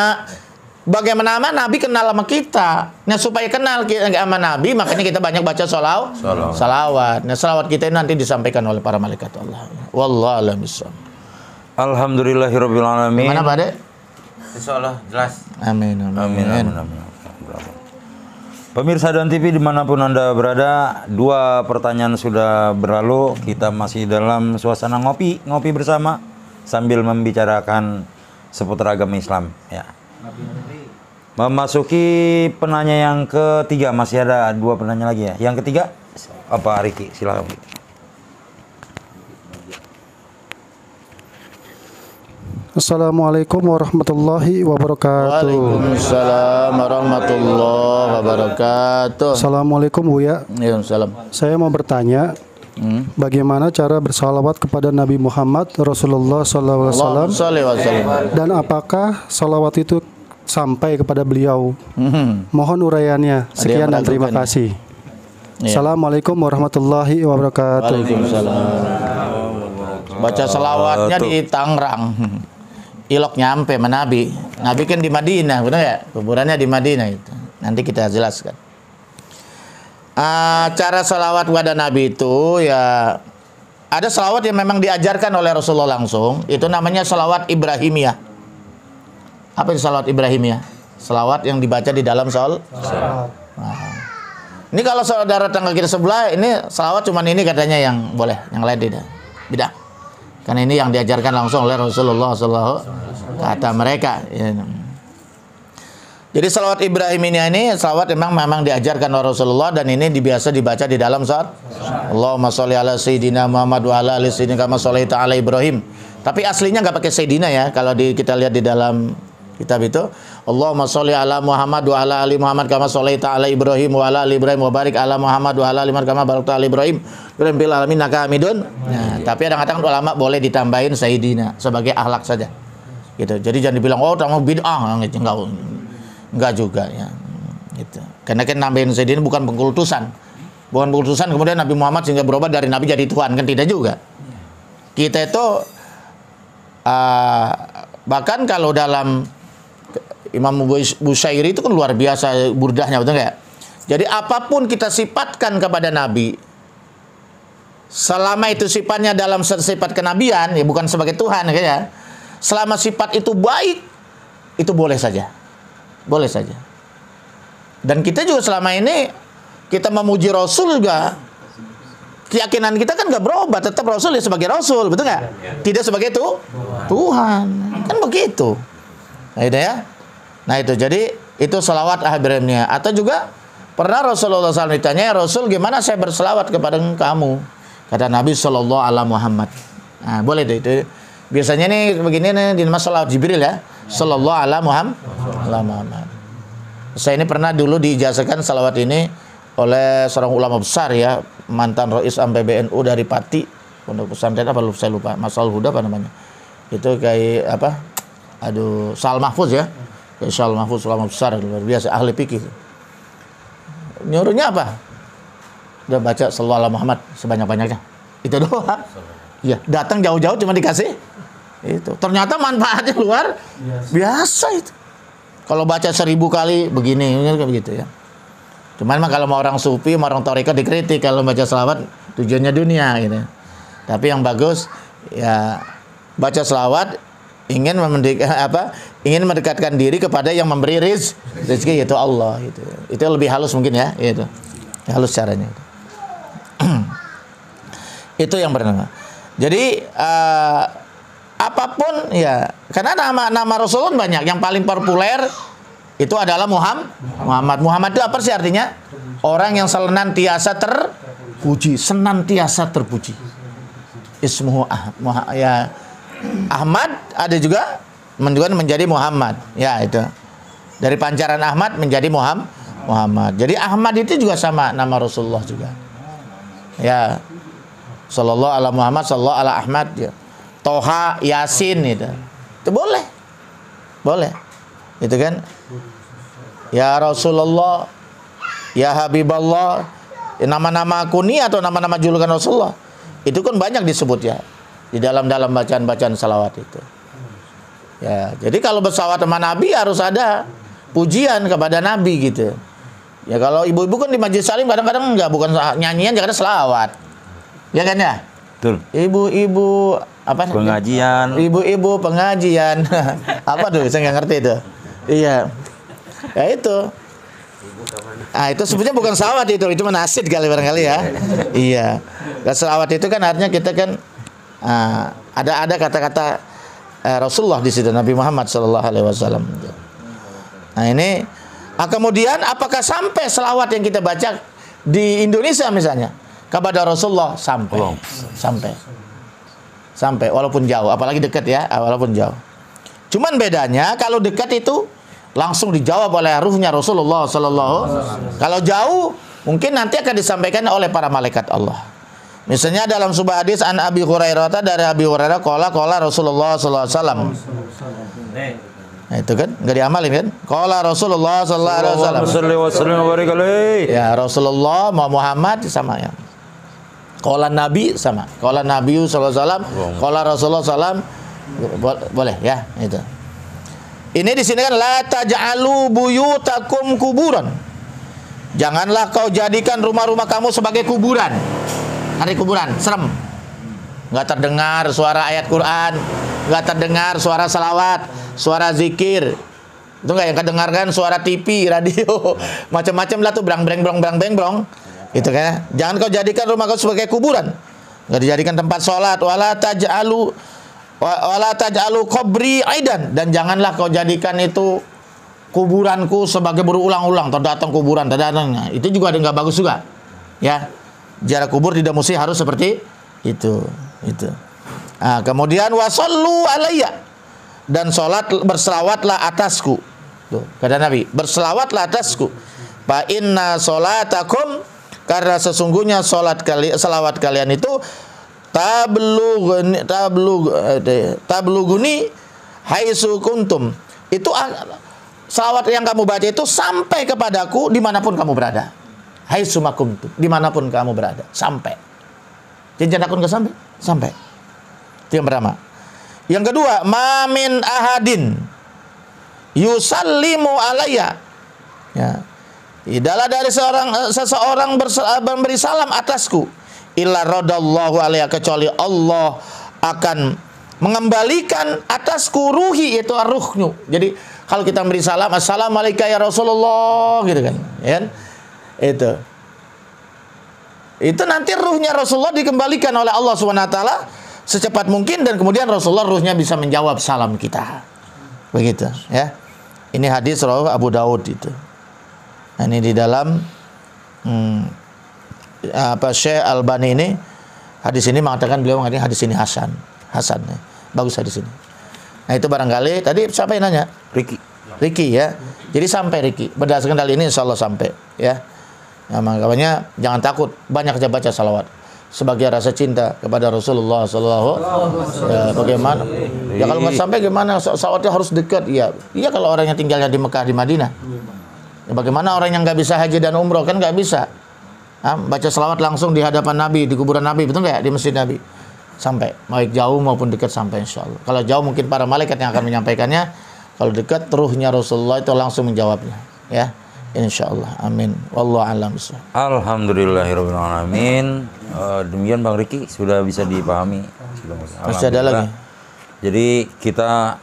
bagaimana Nabi kenal sama kita? Nah supaya kenal sama Nabi, makanya kita banyak baca salawat. Nah salawat kita ini nanti disampaikan oleh para malaikat Allah. Wallahu a'lam bishawab. Alhamdulillahirabbil alamin. Mana Pak Dek? Insyaallah jelas. Amin. Pemirsa Dan TV dimanapun Anda berada, 2 pertanyaan sudah berlalu. Kita masih dalam suasana ngopi bersama sambil membicarakan seputar agama Islam. Ya. Memasuki penanya yang ketiga, masih ada 2 penanya lagi ya. Yang ketiga apa Riki? Silakan. Assalamualaikum warahmatullahi wabarakatuh. Waalaikumsalam warahmatullahi wabarakatuh. Assalamualaikum Buya. Waalaikumsalam. Saya mau bertanya, bagaimana cara bersalawat kepada Nabi Muhammad Rasulullah SAW dan apakah salawat itu sampai kepada beliau? Mohon uraiannya. Sekian dan terima kasih. Assalamualaikum warahmatullahi wabarakatuh. Waalaikumsalam. Baca selawatnya di Tangerang. Ilok nyampe sama Nabi. Nabi kan di Madinah, benar ya? Kuburannya di Madinah itu. Nanti kita jelaskan. Cara selawat kepada Nabi itu ya ada selawat yang memang diajarkan oleh Rasulullah langsung. Itu namanya selawat Ibrahimiyah. Apa itu selawat Ibrahimiyah? Selawat yang dibaca di dalam salat. Ini kalau saudara tangga kita sebelah, ini selawat cuman ini katanya yang boleh, yang lain tidak. Beda. Karena ini yang diajarkan langsung oleh Rasulullah SAW, kata mereka. Jadi salawat Ibrahim ini salawat memang diajarkan oleh Rasulullah dan ini biasa dibaca di dalam salat. Allahumma sholli ala sayyidina Muhammad wa ala ali sayyidina kama shallaita ala Ibrahim. Tapi aslinya nggak pakai sayyidina ya. Kalau kita lihat di dalam kitab itu, Allahumma sholli ala Muhammad wa ala ali Muhammad kama shallaita ala Ibrahim wa ala ali Ibrahim wa barik ala Muhammad wa ala ali Muhammad kama barakta ala Ibrahim bil alamin innaka Hamidun. Nah, tapi kadang-kadang ulama boleh ditambahin sayyidina sebagai akhlak saja. Gitu. Jadi jangan dibilang tambah bid'ah gitu, enggak juga ya. Gitu. Karena kan nambahin sayyidina bukan pengkultusan. Bukan pengkultusan kemudian Nabi Muhammad sehingga berubah dari nabi jadi Tuhan, kan tidak juga. Kita itu bahkan kalau dalam Imam Busyairi itu kan luar biasa burdahnya, betul nggak? Jadi apapun kita sifatkan kepada Nabi, selama itu sifatnya dalam sifat kenabian, ya bukan sebagai Tuhan, ya. Selama sifat itu baik, itu boleh saja, boleh saja. Dan kita juga selama ini kita memuji Rasul juga, keyakinan kita kan nggak berubah, tetap Rasul ya sebagai Rasul, betul nggak? Tidak sebagai Tuhan, kan begitu. Nah, itu ya. Nah itu jadi itu selawat Ibrahimiyah. Atau juga pernah Rasulullah SAW ditanya, Rasul gimana saya berselawat kepada kamu? Kata Nabi Sallallahu Alaihi Muhammad. Nah boleh deh itu. Biasanya nih begini nih di nama selawat Jibril ya. Sallallahu Alaihi Muhammad. Saya ini pernah dulu diijazahkan selawat ini oleh seorang ulama besar ya, mantan Rais Am PBNU dari Pati, pondok pesantren apa saya lupa, Masal Huda apa namanya. Itu kayak apa? Aduh, Sal Mahfuz ya. Insya Allah Mahfuz ulama besar luar biasa ahli fikih. Nyuruhnya apa? Udah baca sallallahu alaihi Muhammad sebanyak-banyaknya. Itu doang. Iya, datang jauh-jauh cuma dikasih Itu ternyata manfaatnya luar biasa itu. Kalau baca 1000 kali begini, begitu ya. Cuman mah kalau mau orang sufi, mau orang tarekat dikritik kalau baca selawat tujuannya dunia gitu. Tapi yang bagus ya baca selawat ingin mendekatkan diri kepada yang memberi rezeki, yaitu Allah gitu. Itu lebih halus mungkin ya, itu. Halus caranya. Itu yang bernama. Jadi apapun ya, karena nama Rasulullah banyak. Yang paling populer itu adalah Muhammad. Muhammad itu apa sih artinya? Orang yang senantiasa terpuji, Ismuhu ya Ahmad, ada juga menjadi Muhammad. Ya itu. Dari pancaran Ahmad menjadi Muhammad. Jadi Ahmad itu juga sama nama Rasulullah juga. Ya. Sallallahu ala Muhammad, sallallahu ala Ahmad ya. Toha, Yasin itu. Itu boleh. Boleh. Itu kan? Ya Rasulullah, ya Habiballah, nama-nama kuni atau nama-nama julukan Rasulullah. Itu kan banyak disebut ya di dalam bacaan-bacaan salawat itu. Ya, jadi kalau bersalawat sama Nabi harus ada pujian kepada Nabi gitu. Ya kalau ibu-ibu kan di majelis salim kadang-kadang enggak, bukan nyanyian, jangan selawat. Ya kan ya? Betul. Ibu-ibu apa? Pengajian. Ibu-ibu pengajian. Apa tuh? Saya nggak ngerti itu. Iya. Ya itu. Ah itu sebenarnya bukan salawat itu menasid kali barangkali ya. Iya. Salawat itu kan artinya kita kan ada kata-kata Rasulullah di situ, Nabi Muhammad SAW. Nah ini, kemudian apakah sampai selawat yang kita baca di Indonesia misalnya kepada Rasulullah sampai walaupun jauh, apalagi dekat ya, walaupun jauh. Cuman bedanya kalau dekat itu langsung dijawab oleh ruhnya Rasulullah SAW. Kalau jauh mungkin nanti akan disampaikan oleh para malaikat Allah. Misalnya dalam sebuah hadis an Abi Hurairah, dari Abi Hurairah qala Rasulullah sallallahu alaihi wasallam. Nah, itu kan enggak diamalin kan? Qala Rasulullah sallallahu alaihi wasallam. Ya Rasulullah Muhammad sama ya. Qala Nabi sama. Qala Nabi sallallahu alaihi wasallam, qala Rasulullah sallam. Boleh ya, itu. Ini di sini kan la taj'alu buyutakum kuburan. Janganlah kau jadikan rumah-rumah kamu sebagai kuburan. Hari kuburan, serem. Nggak terdengar suara ayat Quran, nggak terdengar suara salawat, suara zikir. Itu nggak yang kedengarkan suara TV, radio, macam-macam lah tuh brang-breng-brong. Itu kan. Jangan kau jadikan rumah kau sebagai kuburan. Nggak dijadikan tempat sholat. Wala taj'alu qabri aidan, dan janganlah kau jadikan itu kuburanku sebagai berulang-ulang, terdatang kuburan, terdatang. Itu juga ada nggak bagus juga. Ya. Jarak kubur tidak mesti harus seperti itu. Nah, kemudian wasallu alayya, dan salat berselawatlah atasku. Tuh, kata Nabi, berselawatlah atasku. Fa inna salatakum, karena sesungguhnya selawat kalian itu tabluguni haitsu kuntum. Itu selawat yang kamu baca itu sampai kepadaku dimanapun kamu berada. Haitsu makuntum, dimanapun kamu berada, sampai. Jangan akun ke sampai. Itu yang pertama. Yang kedua, mamin ahadin yusallimu alayya. Ya. Tidaklah dari seseorang memberi salam atasku, illa radallahu alayya, kecuali Allah akan mengembalikan atasku ruhi, itu ruhnya. Jadi kalau kita memberi salam, assalamualaikum ya Rasulullah, gitu kan, ya. Itu nanti ruhnya Rasulullah dikembalikan oleh Allah SWT secepat mungkin, dan kemudian Rasulullah ruhnya bisa menjawab salam kita. Begitu, ya. Ini hadis rawah Abu Daud itu. Nah, ini di dalam Syekh Albani ini, hadis ini mengatakan, beliau mengatakan hadis ini hasan. Ya. Bagus hadis ini. Nah, itu barangkali tadi siapa yang nanya? Riki ya. Jadi sampai Riki. Berdasarkan dalil ini insyaallah sampai, ya. Ya, makanya jangan takut, banyak aja baca salawat sebagai rasa cinta kepada Rasulullah sallallahu alaihi wasallam. Ya, bagaimana? Ya kalau nggak sampai gimana? Salawatnya harus dekat. Iya kalau orang yang tinggalnya di Mekah, di Madinah. Ya, bagaimana orang yang nggak bisa haji dan umroh, kan nggak bisa baca salawat langsung di hadapan Nabi, di kuburan Nabi, betul nggak ya? Di masjid Nabi. sampai, baik jauh maupun dekat sampai insya Allah. Kalau jauh mungkin para malaikat yang akan menyampaikannya, kalau dekat ruhnya Rasulullah itu langsung menjawabnya, ya. Insya Allah, amin. Wallahu a'lam bishawab. Alhamdulillahirabbil alamin. Demikian Bang Riki sudah bisa dipahami. Masih ada lagi. Jadi kita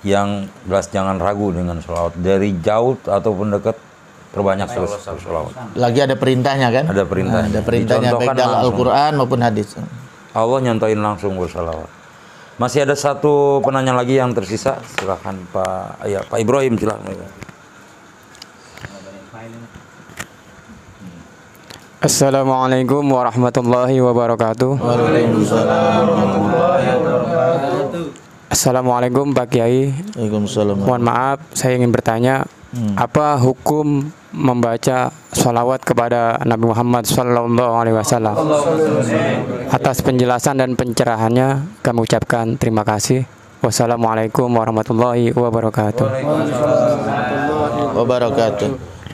yang jelas jangan ragu dengan sholawat dari jauh ataupun dekat, perbanyak sholawat. Lagi ada perintahnya kan? Ada perintahnya. Ada perintahnya baik dalam Al-Quran maupun hadis. Allah nyontoin langsung bersalawat. Masih ada satu penanya lagi yang tersisa. Silakan Pak. Ya, Pak Ibrahim silakan. Assalamualaikum warahmatullahi wabarakatuh. Assalamualaikum Pak Kiai. Waalaikumsalam. Mohon maaf, saya ingin bertanya, apa hukum membaca sholawat kepada Nabi Muhammad SAW? Atas penjelasan dan pencerahannya, kami ucapkan terima kasih. Wassalamualaikum warahmatullahi wabarakatuh.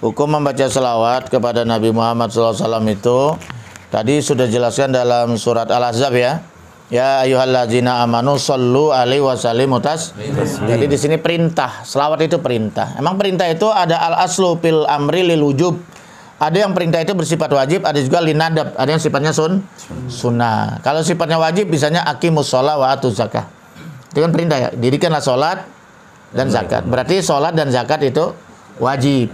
Hukum membaca salawat kepada Nabi Muhammad SAW itu tadi sudah jelaskan dalam surat Al-Ahzab ya. Ya ayyuhalladzina amanu shollu alaihi wasallimu taslima. Jadi di sini perintah, selawat itu perintah. Emang perintah itu ada al-aslu fil amri lil wujub. Ada yang perintah itu bersifat wajib, ada juga linadab, ada yang sifatnya sunnah. Kalau sifatnya wajib misalnya aqimus sholat wa atuz zakah. Itu kan perintah ya, dirikanlah sholat dan zakat. Berarti sholat dan zakat itu wajib.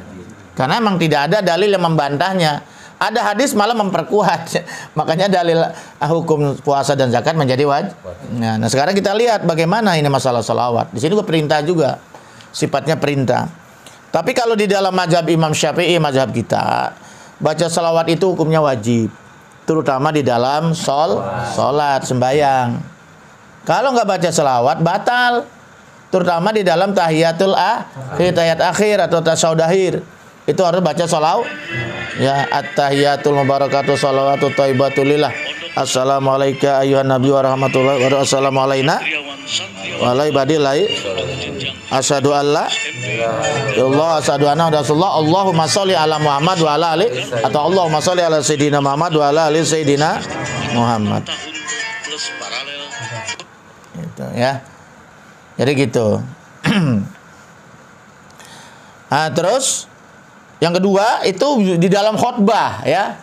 Karena memang tidak ada dalil yang membantahnya. Ada hadis malah memperkuat. Makanya dalil hukum puasa dan zakat menjadi wajib. Nah, sekarang kita lihat bagaimana ini masalah salawat. Di sini juga perintah juga. Sifatnya perintah. Tapi kalau di dalam mazhab Imam Syafi'i, mazhab kita, baca salawat itu hukumnya wajib. Terutama di dalam sholat, sembahyang. Kalau nggak baca salawat, batal. Terutama di dalam tahiyatul tahiyat akhir atau tasyahud akhir. Itu harus baca salawat. Ya, at-tahiyatul mubarakatuh salawatu thayyibatu lillah. Assalamualaikum ayuhan nabi wa rahmatullahi wa barakatuh. Assalamu alaina wa ala ibadillah. Asyhadu alla Allah asyhadu anna Rasulullah. Allahumma sholli ala Muhammad wa ala ali atau Allahumma sholli ala sayidina Muhammad wa ala ali sayidina Muhammad. Gitu ya. Jadi gitu. Nah, terus yang kedua itu di dalam khutbah ya.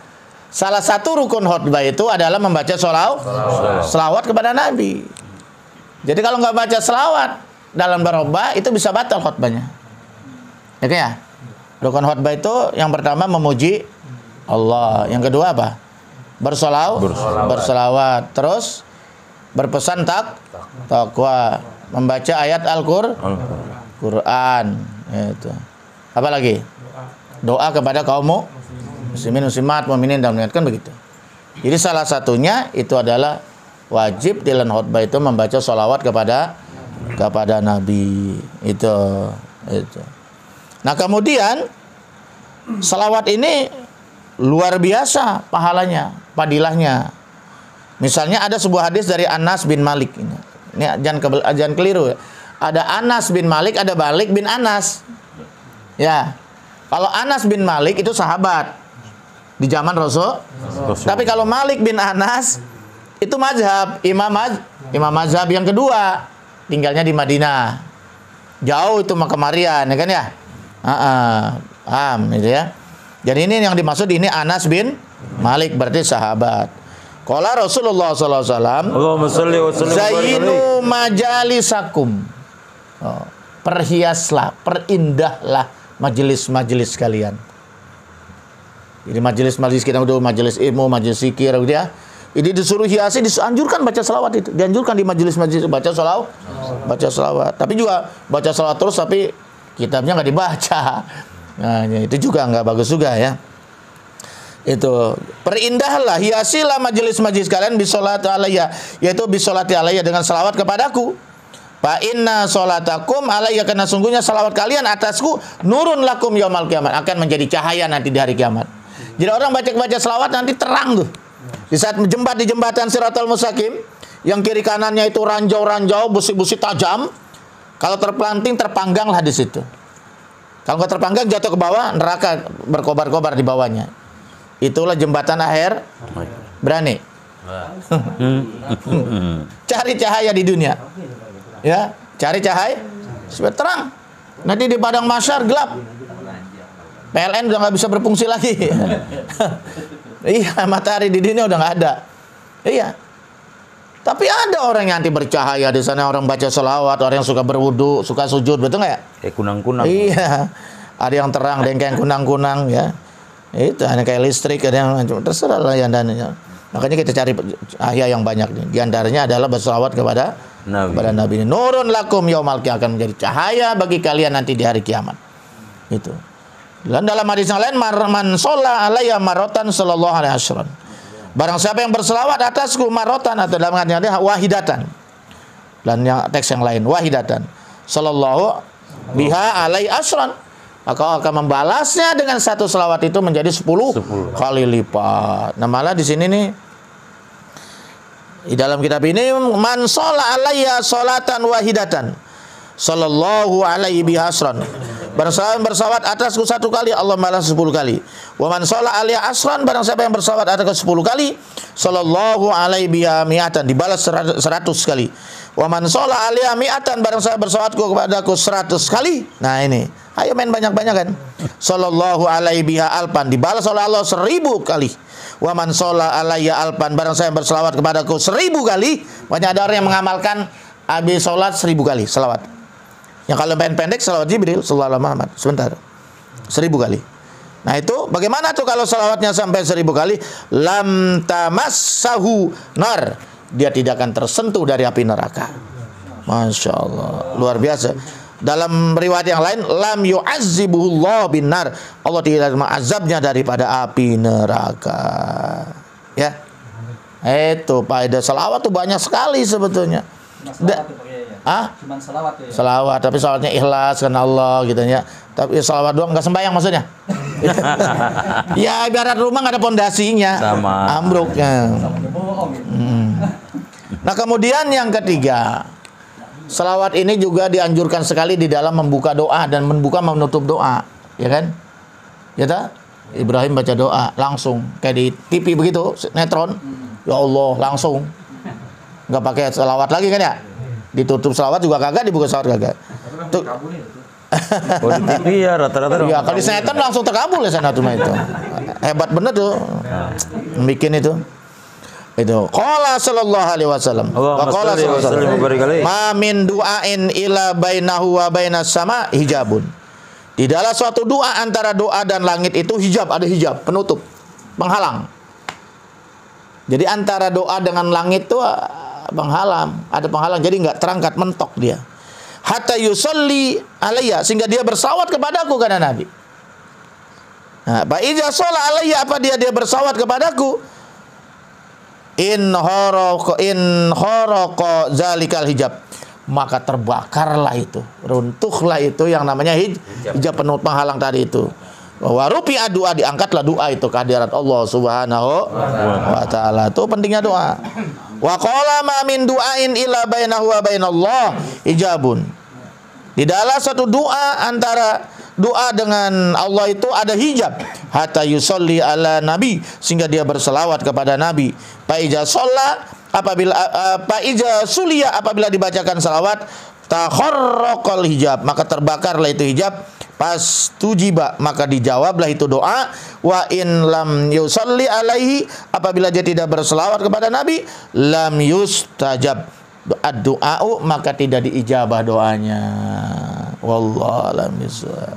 Salah satu rukun khutbah itu adalah membaca selawat kepada Nabi. Jadi kalau nggak baca selawat dalam berkhutbah itu bisa batal khutbahnya. Ya kan ya? Rukun khutbah itu yang pertama memuji Allah, yang kedua apa? Berselawat. Terus berpesan takwa, membaca ayat Al-Qur'an itu. Apa lagi? Doa kepada kaum muslimin muslimat mukminin dan mukminat, kan begitu. Jadi salah satunya itu adalah wajib di dalam khutbah itu membaca sholawat kepada Nabi itu. Nah, kemudian sholawat ini luar biasa pahalanya, fadilahnya. Misalnya ada sebuah hadis dari Anas bin Malik ini. Ini jangan keliru. Ada Anas bin Malik, ada Malik bin Anas. Ya. Kalau Anas bin Malik itu sahabat di zaman Rasul. Tapi kalau Malik bin Anas itu mazhab, imam mazhab yang kedua, tinggalnya di Madinah. Jauh itu kemarian, ya kan ya? Paham gitu ya. Jadi ini yang dimaksud ini Anas bin Malik, berarti sahabat. Qala Rasulullah sallallahu alaihi wasallam, Allahumma shalli wa sallim zainu majalisakum. Perhiaslah, perindahlah majelis-majelis kalian. Jadi majelis-majelis kita udah majelis ilmu, majelis zikir gitu ya. Ini disuruh hiasi, dianjurkan baca selawat itu. Dianjurkan di majelis-majelis baca selawat. Tapi juga baca selawat terus tapi kitabnya nggak dibaca. Nah, itu juga nggak bagus juga ya. Itu perindahlah, hiasilah majelis-majelis kalian bisolati alayya, yaitu bisolati alayya dengan selawat kepadaku. Fa inna sholatakum alayya, karena sungguhnya salawat kalian atasku nurun lakum yaumal kiamat, akan menjadi cahaya nanti di hari kiamat. Jadi orang baca selawat nanti terang tuh. Di saat di jembatan Siratal Mustaqim yang kiri kanannya itu ranjau-ranjau, busi-busi tajam. Kalau terpelanting terpangganglah di situ. Kalau nggak terpanggang jatuh ke bawah, neraka berkobar-kobar di bawahnya. Itulah jembatan akhir. Berani. Cari cahaya di dunia. Ya, cari cahaya supaya terang. Nanti di padang mahsyar gelap. PLN udah nggak bisa berfungsi lagi. Iya, matahari di dunia udah nggak ada. Iya. Tapi ada orang yang anti bercahaya di sana, orang baca selawat, orang yang suka berwudu, suka sujud, betul nggak ya? Kunang-kunang. Iya. Ada yang terang, ada yang kayak kunang-kunang ya. Itu hanya kayak listrik, ada yang terserah lah yang dananya. Makanya kita cari cahaya yang banyak nih. Di antaranya adalah berselawat kepada Nabi. Nurun lakum yaumal qiyamah, akan menjadi cahaya bagi kalian nanti di hari kiamat. Itu. Dan dalam hadis yang lain, man sholla alayya marratan sallallahu alaihi wasallam. Barang siapa yang berselawat atasku marotan, atau dalam artinya wahidatan. Dan yang teks yang lain wahidatan. Sallallahu biha alai asran. Maka akan membalasnya dengan satu selawat itu menjadi 10 kali lipat. Nah, malah di sini nih di dalam kitab ini, man sholla alayya sholatan wahidatan sallallahu alaihi biha asran. Bersalawat atasku 1 kali, Allah balas 10 kali. Wa man sholla alayya asran, barang siapa yang bersalawat atasku 10 kali, sallallahu alaihi biha mi'atan, dibalas 100 kali. Wa man sholla alayya mi'atan, barang siapa bersalawatku kepadaku 100 kali. Nah ini, ayo main banyak-banyak kan. Sallallahu alaihi biha alpan, dibalas oleh Allah 1000 kali. Wa man sholla alayya alpan, barang siapa bersalawat kepadaku 1000 kali. Banyak ada orang yang mengamalkan habis sholat 1000 kali salawat. Yang kalau pendek salawat Jibril sallallahu alaihi Muhammad sebentar 1000 kali. Nah itu bagaimana tuh kalau salawatnya sampai 1000 kali? Lam tamassahu nar, dia tidak akan tersentuh dari api neraka. Masya Allah, luar biasa. Dalam riwayat yang lain, lam yu'azzibuhullah bin nar, Allah tidak mengazabnya daripada api neraka. Ya, itu faedah salawat tuh banyak sekali sebetulnya. Cuman selawat ya? Selawat, tapi selawatnya ikhlas karena Allah gitu ya. Tapi selawat doang nggak sembahyang maksudnya. Ya ibarat rumah nggak ada pondasinya, ambruk ya. Nah kemudian yang ketiga, selawat ini juga dianjurkan sekali di dalam membuka doa dan menutup doa, ya kan? Ya tak? Ibrahim baca doa langsung kayak di TV begitu, sinetron. Ya Allah langsung, nggak pakai selawat lagi kan ya? Ditutup selawat juga kagak, dibuka selawat kagak. Tuh. Oh, di TV ya rata-rata. Ya kalau di sinetron langsung terkabul ya sana tuh itu. Hebat bener tuh. Bikin itu. Itu. Qala sallallahu alaihi wasallam. Wa qala sallallahu alaihi wasallam. Ma min du'ain ila bainahu wa bainas sama hijabun. Di dalam suatu doa antara doa dan langit itu hijab, ada hijab, penutup, penghalang. Jadi antara doa dengan langit itu penghalang, ada penghalang, jadi nggak terangkat, mentok dia. Hatta yusolli alayya, sehingga dia bersalawat kepadaku, kata Nabi. Nah, fa iza sholla alayya, apa dia bersalawat kepadaku, in kharaqa zalikal hijab, maka terbakarlah itu, runtuhlah itu yang namanya hijab penutup penghalang tadi itu. Wa rufi'a, doa, diangkatlah doa itu kehadirat Allah Subhanahu wa taala. Itu pentingnya doa. Wa qala ma min du'ain illa bainahu wa bainallah hijabun. Di dalam satu doa antara doa dengan Allah itu ada hijab. Hatta yusolli ala nabi, sehingga dia berselawat kepada Nabi. Fa iza sholla, apabila sulia, apabila dibacakan salawat, takharraqal hijab, maka terbakarlah itu hijab. Pas tujiba, maka dijawablah itu doa. Wa in lam yusalli alaihi, apabila dia tidak berselawat kepada Nabi, lam yustajab ad-du'a'u, maka tidak diijabah doanya. Wallahu a'lam bishawab.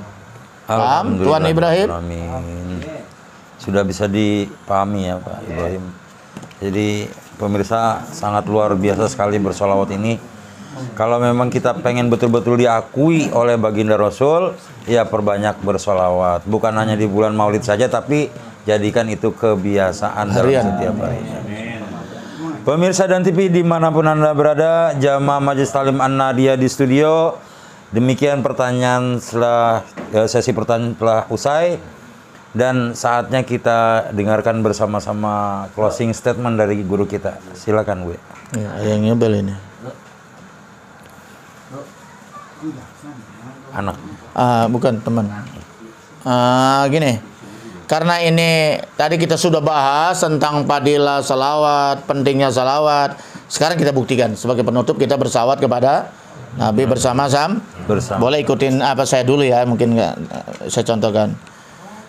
Paham Tuan Ibrahim? Amin. Sudah bisa dipahami ya Pak Ibrahim. Jadi pemirsa, sangat luar biasa sekali bersolawat ini. Kalau memang kita pengen betul-betul diakui oleh baginda Rasul, ya perbanyak bersolawat. Bukan hanya di bulan Maulid saja, tapi jadikan itu kebiasaan dalam setiap hari. Pemirsa dan TV dimanapun Anda berada, jamaah Majelis Talim An-Nadia di studio. Demikian pertanyaan setelah sesi pertanyaan telah usai. Dan saatnya kita dengarkan bersama-sama closing statement dari guru kita. Silakan Bu. Ya, yang nyebel ini. Anak. Bukan teman. Gini. karena ini tadi kita sudah bahas tentang fadilah salawat, pentingnya salawat. Sekarang kita buktikan sebagai penutup, kita bersalawat kepada Nabi bersama-sama. Boleh ikutin apa saya dulu ya, mungkin nggak saya contohkan.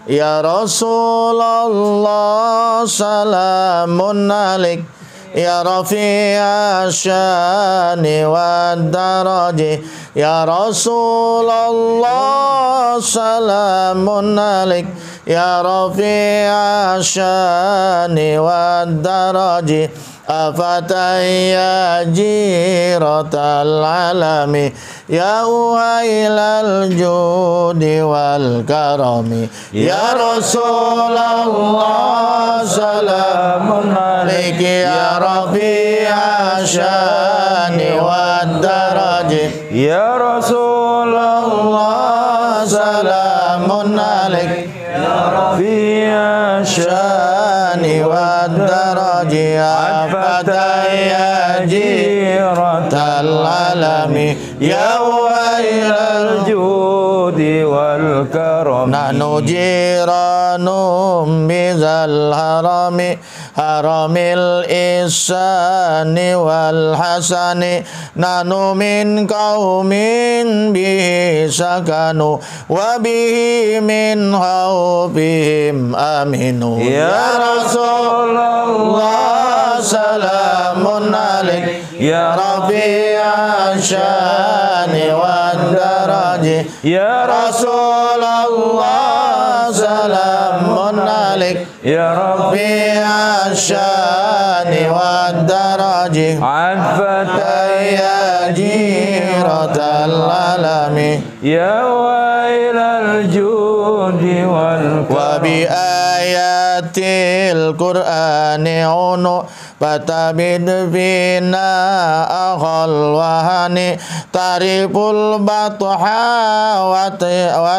Ya Rasulullah salamun alaik, ya Rafi'a syani wa daraji, ya Rasulullah salamun alaik, ya Rafi'a syani wa daraji, afataya jiratal alami, ya uhailal judi wal karami, ya Rasulullah salamun alaiki, ya Rafi'a syani wa daraji, Ya Rasulullah salamun alaik, ya Rafi'a syani wa daraji, afataya jiratal alami, ya wailal judi wal karam. nahnu jiranum bizal harami, haramil ihsani wal hasani, nahnu min qaumin bihi sakanu, wa bihi min khawfihim aminu. Ya Rasulullah salamun alaik, ya Rafi'a syani wa daraji, ya Rasulullah salamun alaik, Ya Rafi'a syani wa daraji, Afataya ya jiratal alami, ya wailal judi wal wa bi ayatil qur'ani unu fatabid fina akhal wahani, tariful batha wa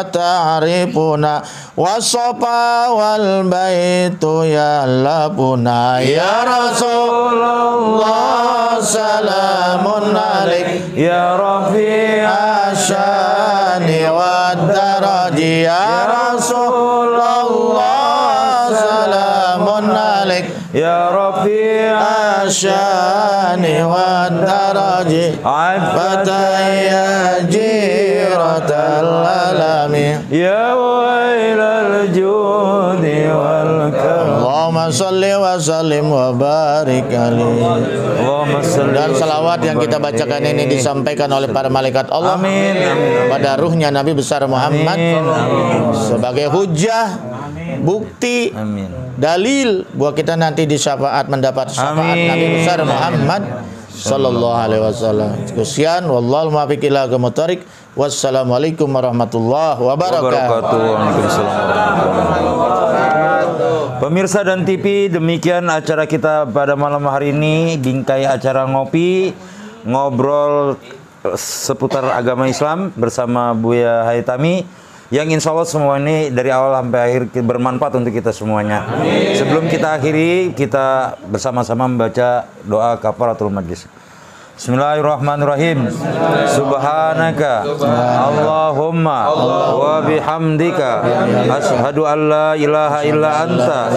ta'rifuna wasofa wal baitu yalabuna. Ya Rasulullah salamun alaik, Ya Rafi'a syani wa daraji, ya Rasulullah salamun alaik, Ya Rafi'a syani wa daraji, fataya jiratal alami, Ya wailal judi wal karam. Allahumma salli wa sallim wa barik alaihi. Allahumma salli Dan salawat yang kita bacakan ini disampaikan oleh para malaikat Allah pada ruhnya Nabi besar Muhammad sebagai hujah, bukti, dalil bahwa kita nanti di syafaat mendapat syafaat Nabi besar Muhammad sallallahu alaihi wasallam. Sekian, wallahu muwaffiq ila aqwamit thoriq. Wassalamualaikum warahmatullahi wabarakatuh. Pemirsa dan TV, demikian acara kita pada malam hari ini, bingkai acara ngopi, ngobrol seputar agama Islam bersama Buya Haitami, yang insya Allah semua ini dari awal sampai akhir bermanfaat untuk kita semuanya. Sebelum kita akhiri, kita bersama-sama membaca doa kafaratul majlis. Bismillahirrahmanirrahim. Subhanaka Allahumma wa bihamdika asyhadu an la ilaha illa anta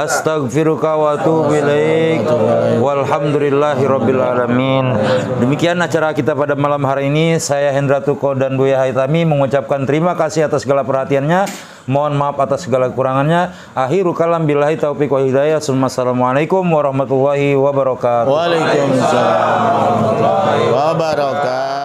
astaghfiruka wa atubu ilaik. Walhamdulillahi rabbil alamin. Demikian acara kita pada malam hari ini. Saya Hendra Tuko dan Buya Haitami mengucapkan terima kasih atas segala perhatiannya. Mohon maaf atas segala kekurangannya. Akhiru kalam billahi taufiq wa hidayah. Assalamualaikum warahmatullahi wabarakatuh. Waalaikumsalam warahmatullahi wabarakatuh.